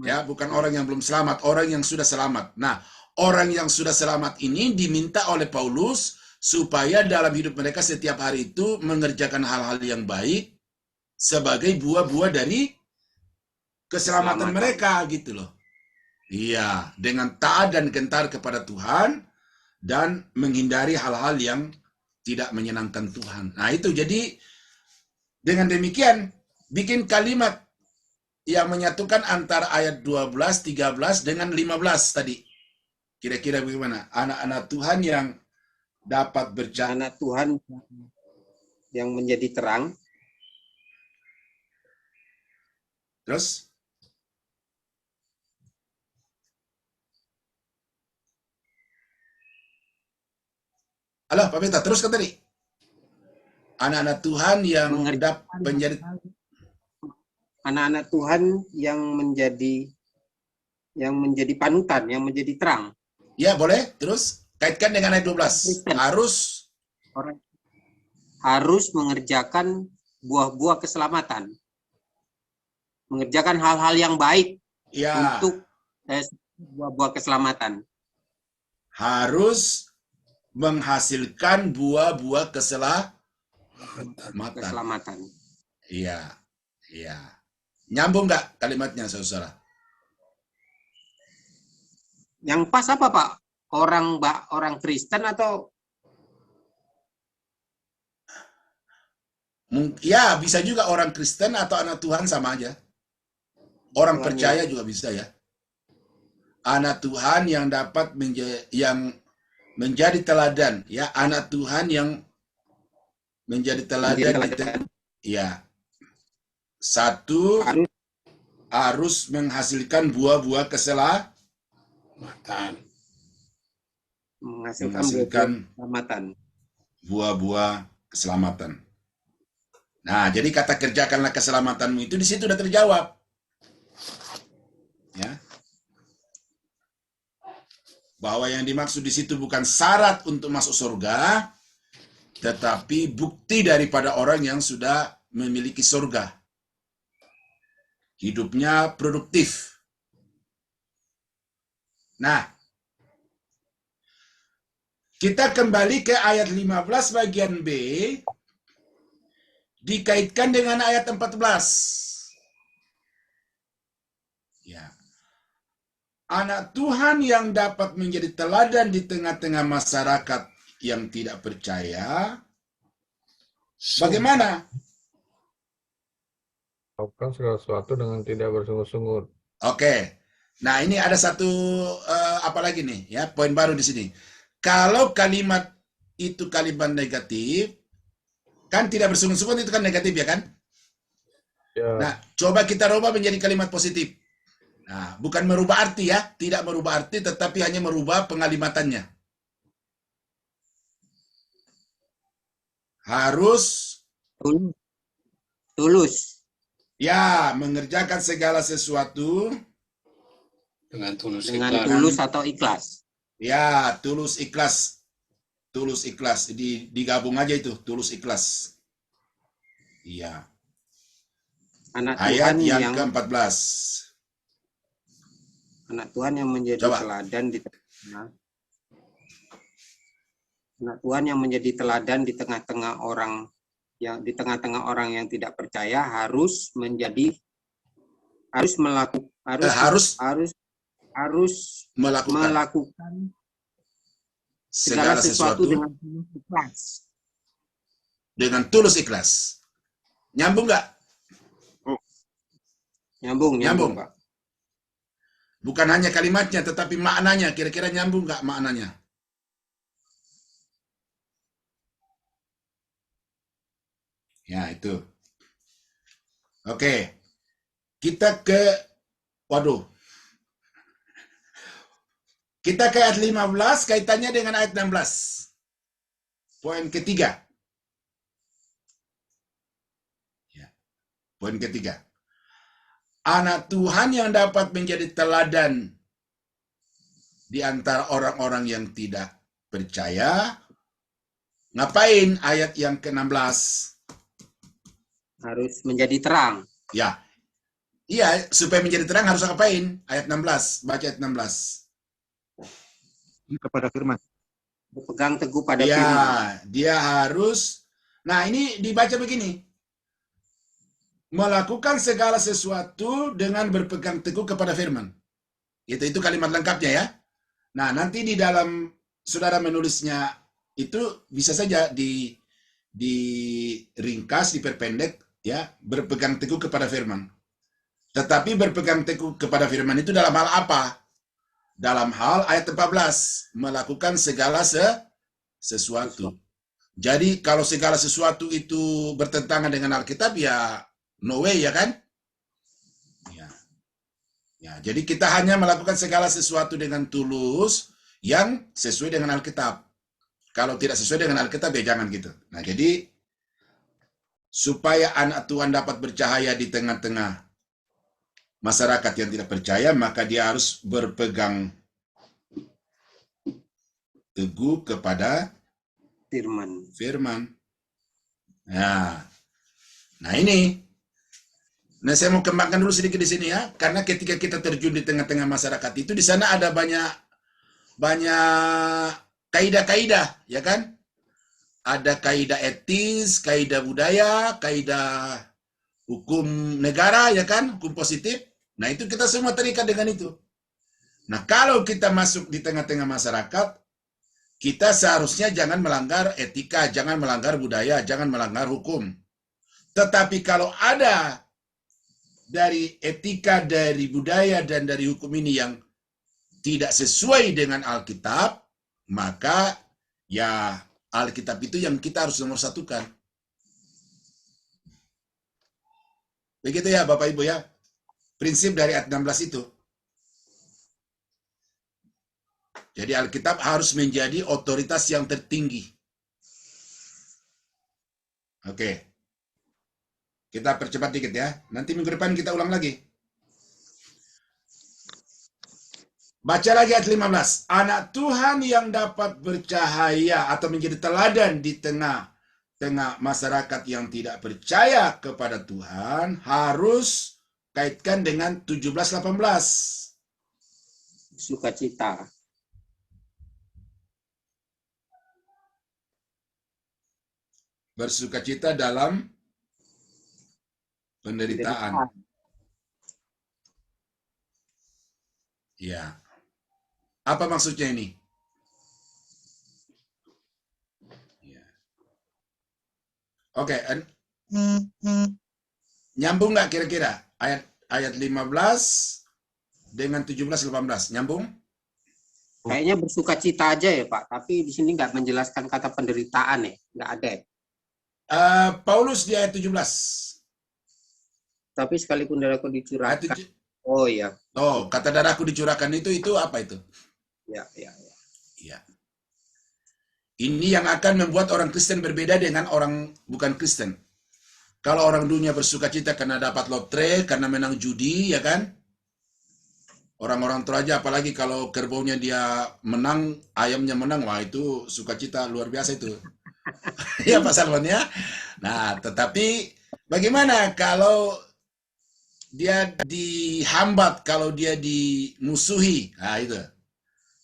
Speaker 1: Ya, bukan orang yang belum selamat, orang yang sudah selamat. Nah, orang yang sudah selamat ini diminta oleh Paulus supaya dalam hidup mereka setiap hari itu mengerjakan hal-hal yang baik sebagai buah-buah dari keselamatan mereka gitu loh. Iya, dengan taat dan gentar kepada Tuhan dan menghindari hal-hal yang tidak menyenangkan Tuhan. Nah, itu jadi dengan demikian bikin kalimat yang menyatukan antara ayat 12, 13 dengan 15 tadi. Kira-kira bagaimana? Anak-anak Tuhan yang dapat bercahaya.
Speaker 4: Anak Tuhan yang menjadi terang.
Speaker 1: Terus? Halo, Pak Beta, terus kan tadi? Anak-anak Tuhan yang menjadi
Speaker 4: Anak-anak Tuhan yang menjadi panutan, yang menjadi terang.
Speaker 1: Ya, boleh. Terus kaitkan dengan ayat 12.
Speaker 4: Kristen. Harus mengerjakan buah-buah keselamatan. Mengerjakan hal-hal yang baik
Speaker 1: Ya,
Speaker 4: untuk buah-buah keselamatan.
Speaker 1: harus menghasilkan buah-buah
Speaker 4: Keselamatan.
Speaker 1: Iya, iya. Nyambung nggak kalimatnya, saudara?
Speaker 4: Yang pas apa, Pak? Orang Kristen atau?
Speaker 1: Ya, bisa juga orang Kristen atau anak Tuhan sama aja. Orang
Speaker 4: Tuhan
Speaker 1: percaya juga bisa ya. Anak Tuhan yang dapat menjadi teladan, ya, anak Tuhan yang menjadi teladan. Ya, satu harus menghasilkan buah-buah keselamatan.
Speaker 4: Menghasilkan keselamatan.
Speaker 1: Buah-buah keselamatan. Nah, jadi kata kerjakanlah keselamatanmu itu di situ udah terjawab. Ya. Bahwa yang dimaksud di situ bukan syarat untuk masuk surga, tetapi bukti daripada orang yang sudah memiliki surga. Hidupnya produktif. Nah, kita kembali ke ayat 15 bagian B, dikaitkan dengan ayat 14. Ya. Anak Tuhan yang dapat menjadi teladan di tengah-tengah masyarakat yang tidak percaya, bagaimana?
Speaker 5: Lakukan segala sesuatu dengan tidak bersungut-sungut.
Speaker 1: Oke. Nah, ini ada satu apa lagi nih ya, poin baru di sini. Kalau kalimat itu kalimat negatif, kan tidak bersungut-sungut itu kan negatif ya kan?
Speaker 5: Ya,
Speaker 1: Nah, coba kita rubah menjadi kalimat positif. Nah, bukan merubah arti ya, tidak merubah arti tetapi hanya merubah pengalimatannya. Harus
Speaker 4: Tulus. Tulus.
Speaker 1: ya mengerjakan segala sesuatu
Speaker 3: dengan tulus
Speaker 4: Dengan
Speaker 3: ikhlas.
Speaker 4: tulus atau ikhlas.
Speaker 1: ya tulus ikhlas. Tulus ikhlas digabung aja itu, tulus ikhlas. Iya.
Speaker 4: Anak
Speaker 1: Ayat
Speaker 4: Tuhan
Speaker 1: yang ke-14.
Speaker 4: anak Tuhan yang menjadi
Speaker 1: Coba.
Speaker 4: teladan di tengah anak Tuhan yang menjadi teladan di tengah-tengah orang yang tidak percaya harus melakukan segala sesuatu dengan tulus ikhlas.
Speaker 1: Dengan tulus ikhlas. Nyambung nggak?
Speaker 4: Nyambung, Pak.
Speaker 1: Bukan hanya kalimatnya, tetapi maknanya. Kira-kira nyambung nggak maknanya? Ya, itu. Oke. Kita ke ayat 15, kaitannya dengan ayat 16. Poin ketiga. Ya. Poin ketiga. Anak Tuhan yang dapat menjadi teladan di antara orang-orang yang tidak percaya. Ngapain ayat yang ke-16?
Speaker 4: Harus menjadi terang.
Speaker 1: Ya. Iya, supaya menjadi terang harus ngapain? Ayat 16. Baca ayat 16.
Speaker 6: Kepada firman.
Speaker 4: Berpegang teguh pada
Speaker 1: Ya,
Speaker 4: firman.
Speaker 1: dia harus. Nah, ini dibaca begini. Melakukan segala sesuatu dengan berpegang teguh kepada firman. Itu kalimat lengkapnya ya. Nah, nanti di dalam saudara menulisnya itu bisa saja diringkas, diperpendek ya, berpegang teguh kepada firman. Tetapi berpegang teguh kepada firman itu dalam hal apa? Dalam hal ayat 14, melakukan segala sesuatu. Jadi kalau segala sesuatu itu bertentangan dengan Alkitab ya no way ya kan? Ya, jadi kita hanya melakukan segala sesuatu dengan tulus yang sesuai dengan Alkitab. Kalau tidak sesuai dengan Alkitab ya jangan gitu. Nah, jadi supaya anak Tuhan dapat bercahaya di tengah-tengah masyarakat yang tidak percaya, maka dia harus berpegang teguh kepada firman. Nah ini. Nah, saya mau kembangkan dulu sedikit di sini ya, karena ketika kita terjun di tengah-tengah masyarakat itu, di sana ada banyak kaidah-kaidah, ya kan? Ada kaidah etis, kaidah budaya, kaidah hukum negara, ya kan? Hukum positif. Nah, itu kita semua terikat dengan itu. Nah, kalau kita masuk di tengah-tengah masyarakat, kita seharusnya jangan melanggar etika, jangan melanggar budaya, jangan melanggar hukum. Tetapi kalau ada dari etika, dari budaya, dan dari hukum ini yang tidak sesuai dengan Alkitab, maka ya Alkitab itu yang kita harus nomor satukan. Begitu ya Bapak Ibu ya. Prinsip dari ayat 16 itu. Jadi Alkitab harus menjadi otoritas yang tertinggi. Oke. Kita percepat dikit ya. Nanti minggu depan kita ulang lagi. Baca lagi ayat 15. Anak Tuhan yang dapat bercahaya atau menjadi teladan di tengah masyarakat yang tidak percaya kepada Tuhan harus kaitkan dengan 17-18.
Speaker 4: Sukacita.
Speaker 1: Bersukacita dalam penderitaan. Ya. Apa maksudnya ini? Ya. Oke. Nyambung nggak kira-kira? Ayat 15 dengan 17-18. Nyambung?
Speaker 4: Kayaknya bersukacita aja ya Pak, tapi di sini nggak menjelaskan kata penderitaan ya, nggak ada ya.
Speaker 1: Paulus di ayat 17.
Speaker 4: Tapi sekalipun darahku
Speaker 1: Ayat
Speaker 4: dicurahkan.
Speaker 1: 7.
Speaker 4: Oh iya,
Speaker 1: Oh, kata darahku dicurahkan itu apa itu?
Speaker 4: ya.
Speaker 1: Ya. Ini yang akan membuat orang Kristen berbeda dengan orang bukan Kristen. Kalau orang dunia bersukacita karena dapat lotre, karena menang judi, ya kan? Orang-orang Toraja, apalagi kalau kerbaunya dia menang, ayamnya menang, wah itu sukacita luar biasa itu. Ya Pak Salman ya. Nah, tetapi bagaimana kalau dia dihambat, kalau dia dimusuhi? Nah, itu.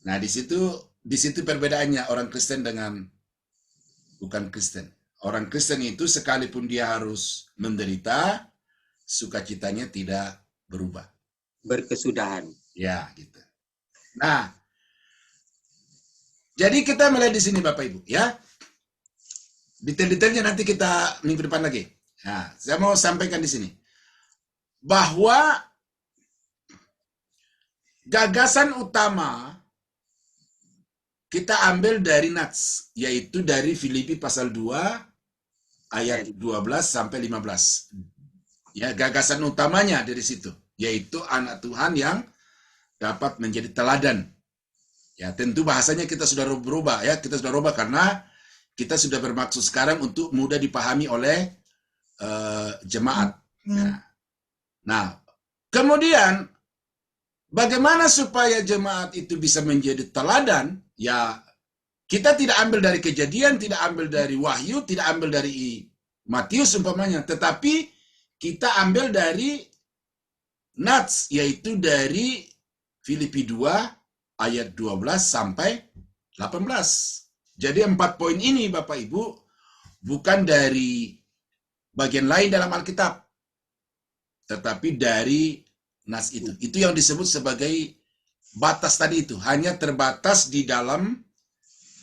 Speaker 1: Nah, di situ perbedaannya orang Kristen dengan bukan Kristen. Orang Kristen itu sekalipun dia harus menderita, sukacitanya tidak berubah.
Speaker 4: Berkesudahan.
Speaker 1: Ya, gitu. Nah, jadi kita melihat di sini Bapak Ibu, ya. Detail-detailnya nanti kita minggu depan lagi. Nah, saya mau sampaikan di sini bahwa gagasan utama kita ambil dari Nats, yaitu dari Filipi pasal 2 ayat 12 sampai 15. Ya, gagasan utamanya dari situ, yaitu anak Tuhan yang dapat menjadi teladan. Ya, tentu bahasanya kita sudah berubah ya, kita sudah berubah karena kita sudah bermaksud sekarang untuk mudah dipahami oleh jemaat. Nah, kemudian bagaimana supaya jemaat itu bisa menjadi teladan? Ya, kita tidak ambil dari Kejadian, tidak ambil dari Wahyu, tidak ambil dari Matius umpamanya, tetapi kita ambil dari Nats, yaitu dari Filipi 2 ayat 12 sampai 18. Jadi 4 poin ini Bapak Ibu bukan dari bagian lain dalam Alkitab, tetapi dari Nas itu. Itu yang disebut sebagai batas tadi itu. Hanya terbatas di dalam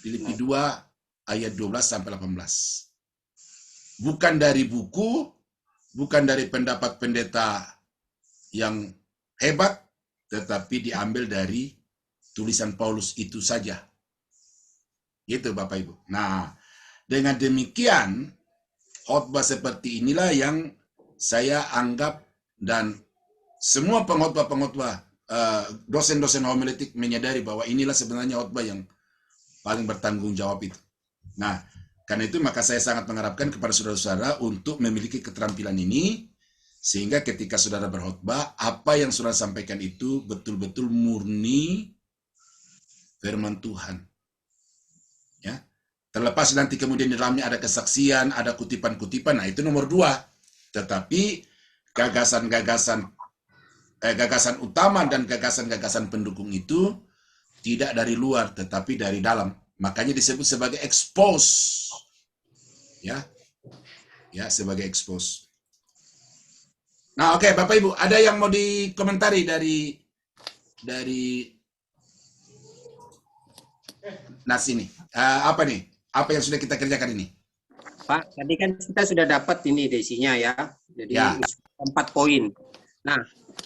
Speaker 1: Filipi 2 ayat 12 sampai 18. Bukan dari buku, bukan dari pendapat pendeta yang hebat, tetapi diambil dari tulisan Paulus itu saja. Gitu Bapak Ibu. Nah, dengan demikian, khotbah seperti inilah yang saya anggap dan semua pengkhotbah-pengkhotbah, dosen-dosen homiletik menyadari bahwa inilah sebenarnya khotbah yang paling bertanggung jawab itu. Nah, karena itu maka saya sangat mengharapkan kepada saudara-saudara untuk memiliki keterampilan ini, sehingga ketika saudara berkhotbah, apa yang saudara sampaikan itu betul-betul murni firman Tuhan. Ya, terlepas nanti kemudian di dalamnya ada kesaksian, ada kutipan-kutipan, nah itu nomor 2. Tetapi gagasan utama dan gagasan-gagasan pendukung itu tidak dari luar, tetapi dari dalam. Makanya disebut sebagai expose. Ya, sebagai expose. Nah, oke, Bapak Ibu, ada yang mau dikomentari dari Nas ini? Apa nih? Apa yang sudah kita kerjakan ini?
Speaker 4: Pak, tadi kan kita sudah dapat ini desinya ya. Jadi
Speaker 1: Ya.
Speaker 4: 4 poin. Nah,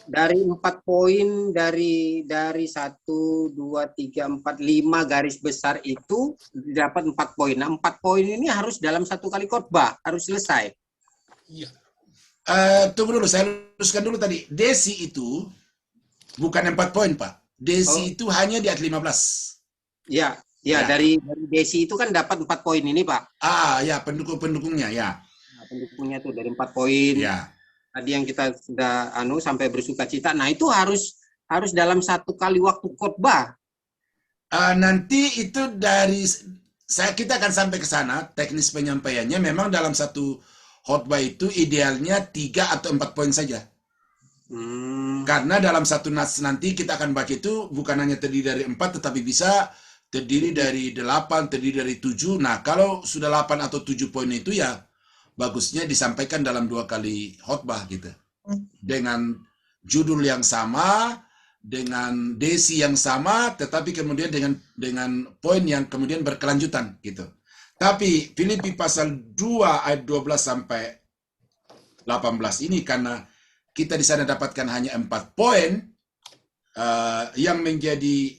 Speaker 4: dari 4 poin dari 1, 2, 3, 4, 5 garis besar itu dapat 4 poin. Nah, 4 poin ini harus dalam 1 kali khotbah, harus selesai.
Speaker 3: Iya.
Speaker 1: Tunggu dulu, saya luruskan dulu tadi. Desi itu bukan 4 poin, Pak. Desi itu hanya di ayat 15.
Speaker 4: Ya,
Speaker 1: Ya.
Speaker 4: dari desi itu kan dapat 4 poin ini, Pak.
Speaker 1: Ya, pendukung-pendukungnya, ya.
Speaker 4: Nah, pendukungnya tuh dari 4 poin.
Speaker 1: Ya.
Speaker 4: Tadi yang kita sudah sampai bersukacita. Nah, itu harus dalam 1 kali waktu khotbah.
Speaker 1: Nanti itu kita akan sampai ke sana, teknis penyampaiannya memang dalam satu khotbah itu idealnya 3 atau 4 poin saja. Karena dalam satu nas nanti kita akan baca itu bukan hanya terdiri dari 4, tetapi bisa terdiri dari 8, terdiri dari 7. Nah, kalau sudah 8 atau 7 poin itu ya bagusnya disampaikan dalam 2 kali khotbah gitu. Dengan judul yang sama, dengan desi yang sama, tetapi kemudian dengan poin yang kemudian berkelanjutan gitu. Tapi Filipi pasal 2 ayat 12 sampai 18 ini karena kita di sana dapatkan hanya 4 poin yang menjadi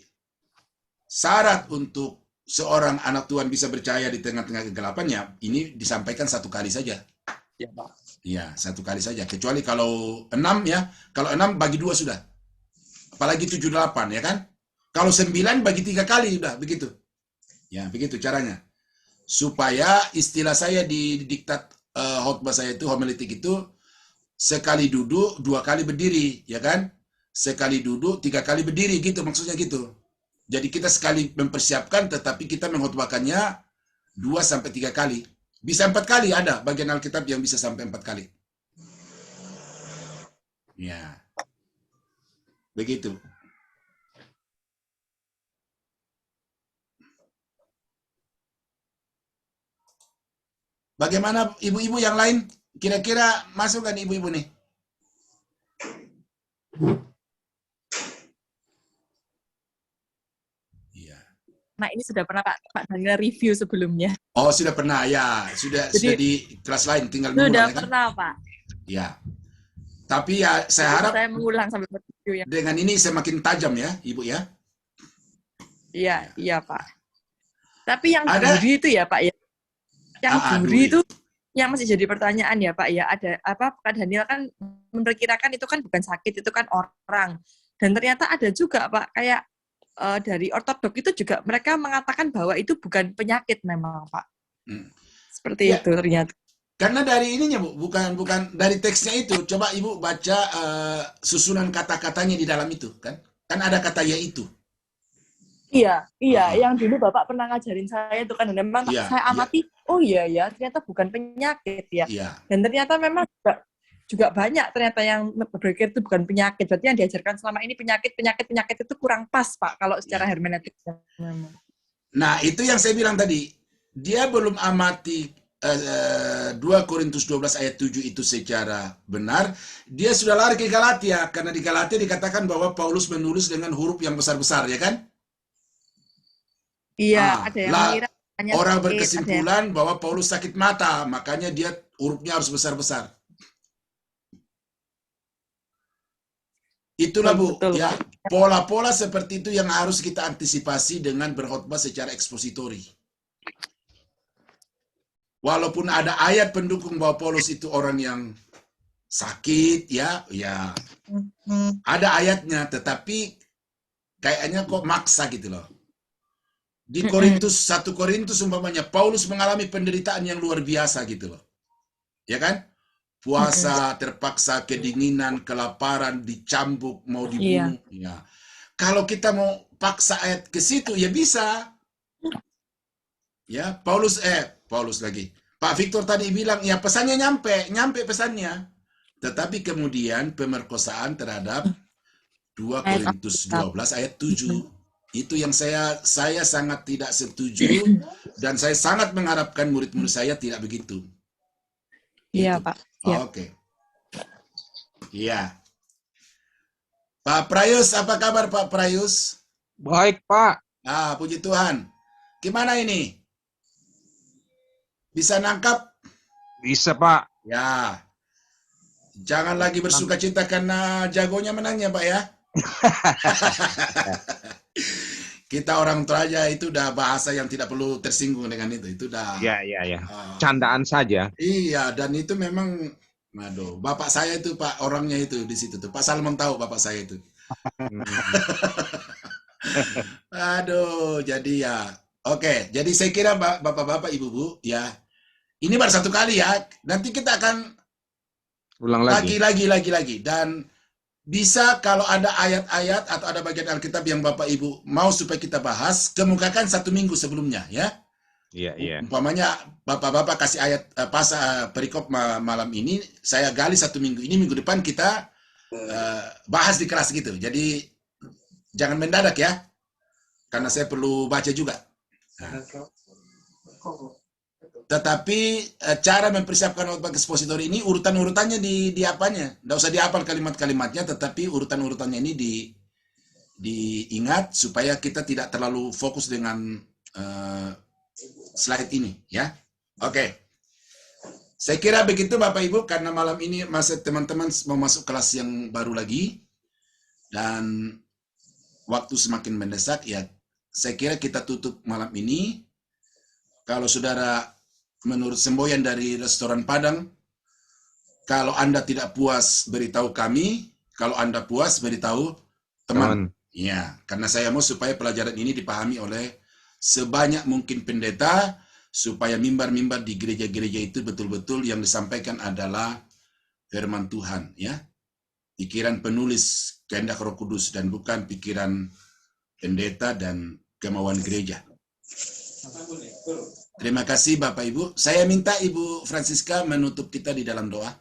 Speaker 1: syarat untuk seorang anak Tuhan bisa percaya di tengah-tengah kegelapannya. Ini disampaikan 1 kali saja.
Speaker 4: Ya, Pak.
Speaker 1: Ya, 1 kali saja. Kecuali kalau 6 ya, kalau 6 bagi 2 sudah. Apalagi 7, 8 ya kan? Kalau 9 bagi 3 kali udah begitu. Ya, begitu caranya. Supaya istilah saya di diktat khotbah saya itu, homiletik itu, sekali duduk, 2 kali berdiri, ya kan? Sekali duduk, 3 kali berdiri, gitu maksudnya gitu. Jadi kita sekali mempersiapkan, tetapi kita mengkhotbahkannya 2-3 kali. Bisa 4 kali, ada bagian Alkitab yang bisa sampai 4 kali. Ya, begitu. Bagaimana ibu-ibu yang lain? Kira-kira masuk kan ibu-ibu nih? Iya.
Speaker 2: Nah, ini sudah pernah Pak Daniel review sebelumnya.
Speaker 1: Oh, sudah pernah ya. Sudah di kelas lain, tinggal
Speaker 2: Sudah
Speaker 1: mengulang ya kan?
Speaker 2: pernah, Pak.
Speaker 1: Ya. Tapi ya saya harap
Speaker 2: Saya mengulang sampai review ya.
Speaker 1: dengan ini semakin tajam ya, Ibu ya.
Speaker 2: Iya, iya, Pak. Tapi yang
Speaker 1: Ada-
Speaker 2: duri itu ya, Pak ya. Yang
Speaker 1: duri.
Speaker 2: duri itu yang masih jadi pertanyaan ya, Pak ya. Ada apa Pak Daniel kan memperkirakan itu kan bukan sakit, itu kan orang. Dan ternyata ada juga, Pak, kayak dari ortodok itu juga mereka mengatakan bahwa itu bukan penyakit memang, Pak. Seperti
Speaker 1: Ya.
Speaker 2: itu ternyata.
Speaker 1: Karena dari ininya Bu, bukan dari teksnya itu. Coba Ibu baca susunan kata-katanya di dalam itu kan. Kan ada kata yaitu.
Speaker 2: Iya,
Speaker 1: Ah.
Speaker 2: yang dulu Bapak pernah ngajarin saya itu kan, dan memang
Speaker 1: Iya,
Speaker 2: saya amati, oh iya ya, ternyata bukan penyakit ya.
Speaker 1: Iya.
Speaker 2: Dan ternyata memang juga banyak ternyata yang berpikir itu bukan penyakit. Berarti yang diajarkan selama ini penyakit itu kurang pas, Pak, kalau secara hermeneutik.
Speaker 1: Nah, itu yang saya bilang tadi. Dia belum amati 2 Korintus 12 ayat 7 itu secara benar. Dia sudah lari ke Galatia, karena di Galatia dikatakan bahwa Paulus menulis dengan huruf yang besar-besar, ya kan?
Speaker 2: Iya, ada yang mengira hanya
Speaker 1: Orang
Speaker 2: sakit,
Speaker 1: berkesimpulan bahwa Paulus sakit mata, makanya dia hurufnya harus besar-besar. Itulah Bu,
Speaker 2: Betul.
Speaker 1: ya pola-pola seperti itu yang harus kita antisipasi dengan berkhotbah secara ekspositori. Walaupun ada ayat pendukung bahwa Paulus itu orang yang sakit, ya ada ayatnya, tetapi kayaknya kok maksa gitu loh. Di Korintus 1 Korintus umpamanya Paulus mengalami penderitaan yang luar biasa gitu loh. Ya kan? Puasa, terpaksa, kedinginan, kelaparan, dicambuk, mau dibunuh. Ya. Kalau kita mau paksa ayat ke situ ya bisa. Ya, Paulus lagi. Pak Victor tadi bilang ya pesannya nyampe pesannya. Tetapi kemudian pemerkosaan terhadap 2 Korintus 12 ayat 7. Itu yang saya sangat tidak setuju dan saya sangat mengharapkan murid-murid saya tidak begitu.
Speaker 2: Iya,
Speaker 1: Itu.
Speaker 2: Pak. Ya.
Speaker 1: Oke. Iya. Pak Prayus, apa kabar Pak Prayus?
Speaker 6: Baik, Pak.
Speaker 1: Puji Tuhan. Gimana ini? Bisa nangkap?
Speaker 6: Bisa, Pak.
Speaker 1: Ya. Jangan lagi bersuka cita karena jagonya menangnya, Pak ya. Kita orang Toraja itu udah bahasa yang tidak perlu tersinggung dengan itu. Itu udah.
Speaker 6: Ya. Candaan saja.
Speaker 1: Iya, dan itu memang, aduh, bapak saya itu Pak, orangnya itu di situ tuh. Pak Salmon tahu bapak saya itu. Aduh, jadi ya. Oke, jadi saya kira bapak-bapak, ibu-ibu, ya. Ini baru 1 kali ya. Nanti kita akan
Speaker 6: Ulang lagi.
Speaker 1: lagi. Dan bisa kalau ada ayat-ayat atau ada bagian Alkitab yang Bapak Ibu mau supaya kita bahas, kemukakan 1 minggu sebelumnya ya.
Speaker 6: Iya.
Speaker 1: Umpamanya Bapak-bapak kasih ayat perikop malam ini, saya gali 1 minggu ini, minggu depan kita bahas di kelas gitu. Jadi jangan mendadak ya, karena saya perlu baca juga. Nah. Tetapi cara mempersiapkan khotbah ekspositori ini urutan-urutannya di apanya? Nggak usah dihafal kalimat-kalimatnya, tetapi urutan-urutannya ini diingat supaya kita tidak terlalu fokus dengan slide ini, ya. Oke. Saya kira begitu Bapak Ibu, karena malam ini masih teman-teman mau masuk kelas yang baru lagi, dan waktu semakin mendesak, ya saya kira kita tutup malam ini. Kalau saudara menurut semboyan dari restoran Padang, kalau Anda tidak puas beritahu kami, kalau Anda puas beritahu teman. Ya, karena saya mau supaya pelajaran ini dipahami oleh sebanyak mungkin pendeta, supaya mimbar-mimbar di gereja-gereja itu betul-betul yang disampaikan adalah firman Tuhan, ya. Pikiran penulis kehendak Roh Kudus dan bukan pikiran pendeta dan kemauan gereja. Terima kasih Bapak Ibu. Saya minta Ibu Francisca menutup kita di dalam doa.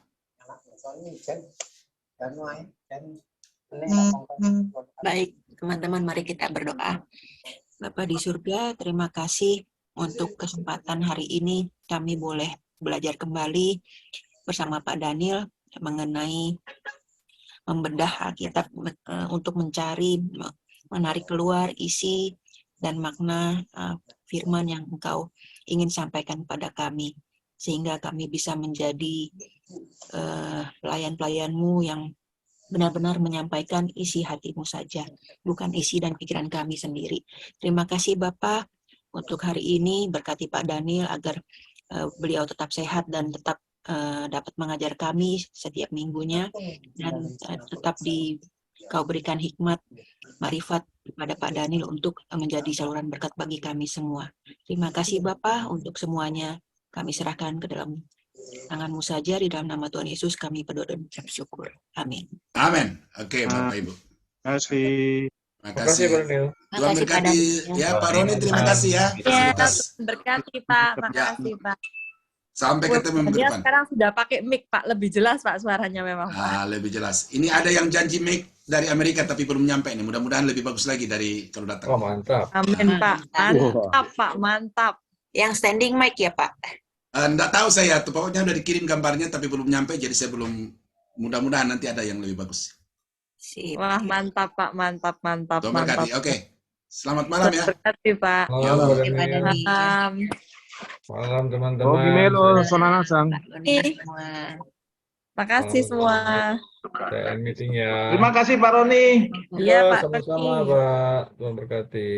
Speaker 8: Baik, teman-teman, mari kita berdoa. Bapa di surga, terima kasih untuk kesempatan hari ini kami boleh belajar kembali bersama Pak Daniel mengenai membedah Alkitab untuk mencari, menarik keluar isi dan makna firman yang Engkau ingin sampaikan pada kami, sehingga kami bisa menjadi pelayan-pelayan-Mu yang benar-benar menyampaikan isi hati-Mu saja, bukan isi dan pikiran kami sendiri. Terima kasih Bapak untuk hari ini, berkati Pak Daniel agar beliau tetap sehat dan tetap dapat mengajar kami setiap minggunya, dan tetap Kau berikan hikmat, marifat kepada Pak Daniel untuk menjadi saluran berkat bagi kami semua. Terima kasih Bapak untuk semuanya. Kami serahkan ke dalam tangan-Mu saja, di dalam nama Tuhan Yesus kami berdoa dan bersyukur. Amin.
Speaker 1: Amin. Oke, Bapak Ibu.
Speaker 6: Terima kasih.
Speaker 1: Terima
Speaker 5: Terima kasih, Pak Daniel.
Speaker 1: Tuhan berkati. Ya, Pak Roni, terima kasih ya.
Speaker 2: Ya,
Speaker 1: Fasilitas.
Speaker 2: berkati Pak.
Speaker 1: Ya.
Speaker 2: Makasih Pak.
Speaker 1: Sampai ketemu minggu
Speaker 2: Dia
Speaker 1: depan.
Speaker 2: sekarang sudah pakai mic Pak, lebih jelas Pak suaranya memang Pak.
Speaker 1: Lebih jelas. Ini ada yang janji mic dari Amerika tapi belum nyampe nih. Mudah-mudahan lebih bagus lagi dari kalau datang.
Speaker 5: Oh, mantap.
Speaker 2: Amin Pak. Mantap Pak, mantap.
Speaker 8: Yang standing mic ya Pak?
Speaker 1: Enggak tahu saya, tuh pokoknya udah dikirim gambarnya tapi belum nyampe, jadi saya belum. Mudah-mudahan nanti ada yang lebih bagus.
Speaker 8: Sip.
Speaker 2: Wah, mantap Pak, mantap, mantap,
Speaker 1: Tuhan
Speaker 2: mantap.
Speaker 1: berkati. Oke. Selamat malam ya.
Speaker 2: Berkati Pak.
Speaker 5: Malam, Pak
Speaker 8: Terima
Speaker 5: Daniel.
Speaker 8: kasih.
Speaker 2: Malam.
Speaker 5: Malam,
Speaker 6: Oh,
Speaker 5: teman-teman.
Speaker 6: Gimelo, Sonanasang.
Speaker 8: Pak Doni semua.
Speaker 2: Makasih semua.
Speaker 5: Saya end meeting ya.
Speaker 6: Terima kasih Pak Roni.
Speaker 2: Iya, Pak
Speaker 5: Sama-sama,
Speaker 2: Roni.
Speaker 5: Pak. Tuhan berkati.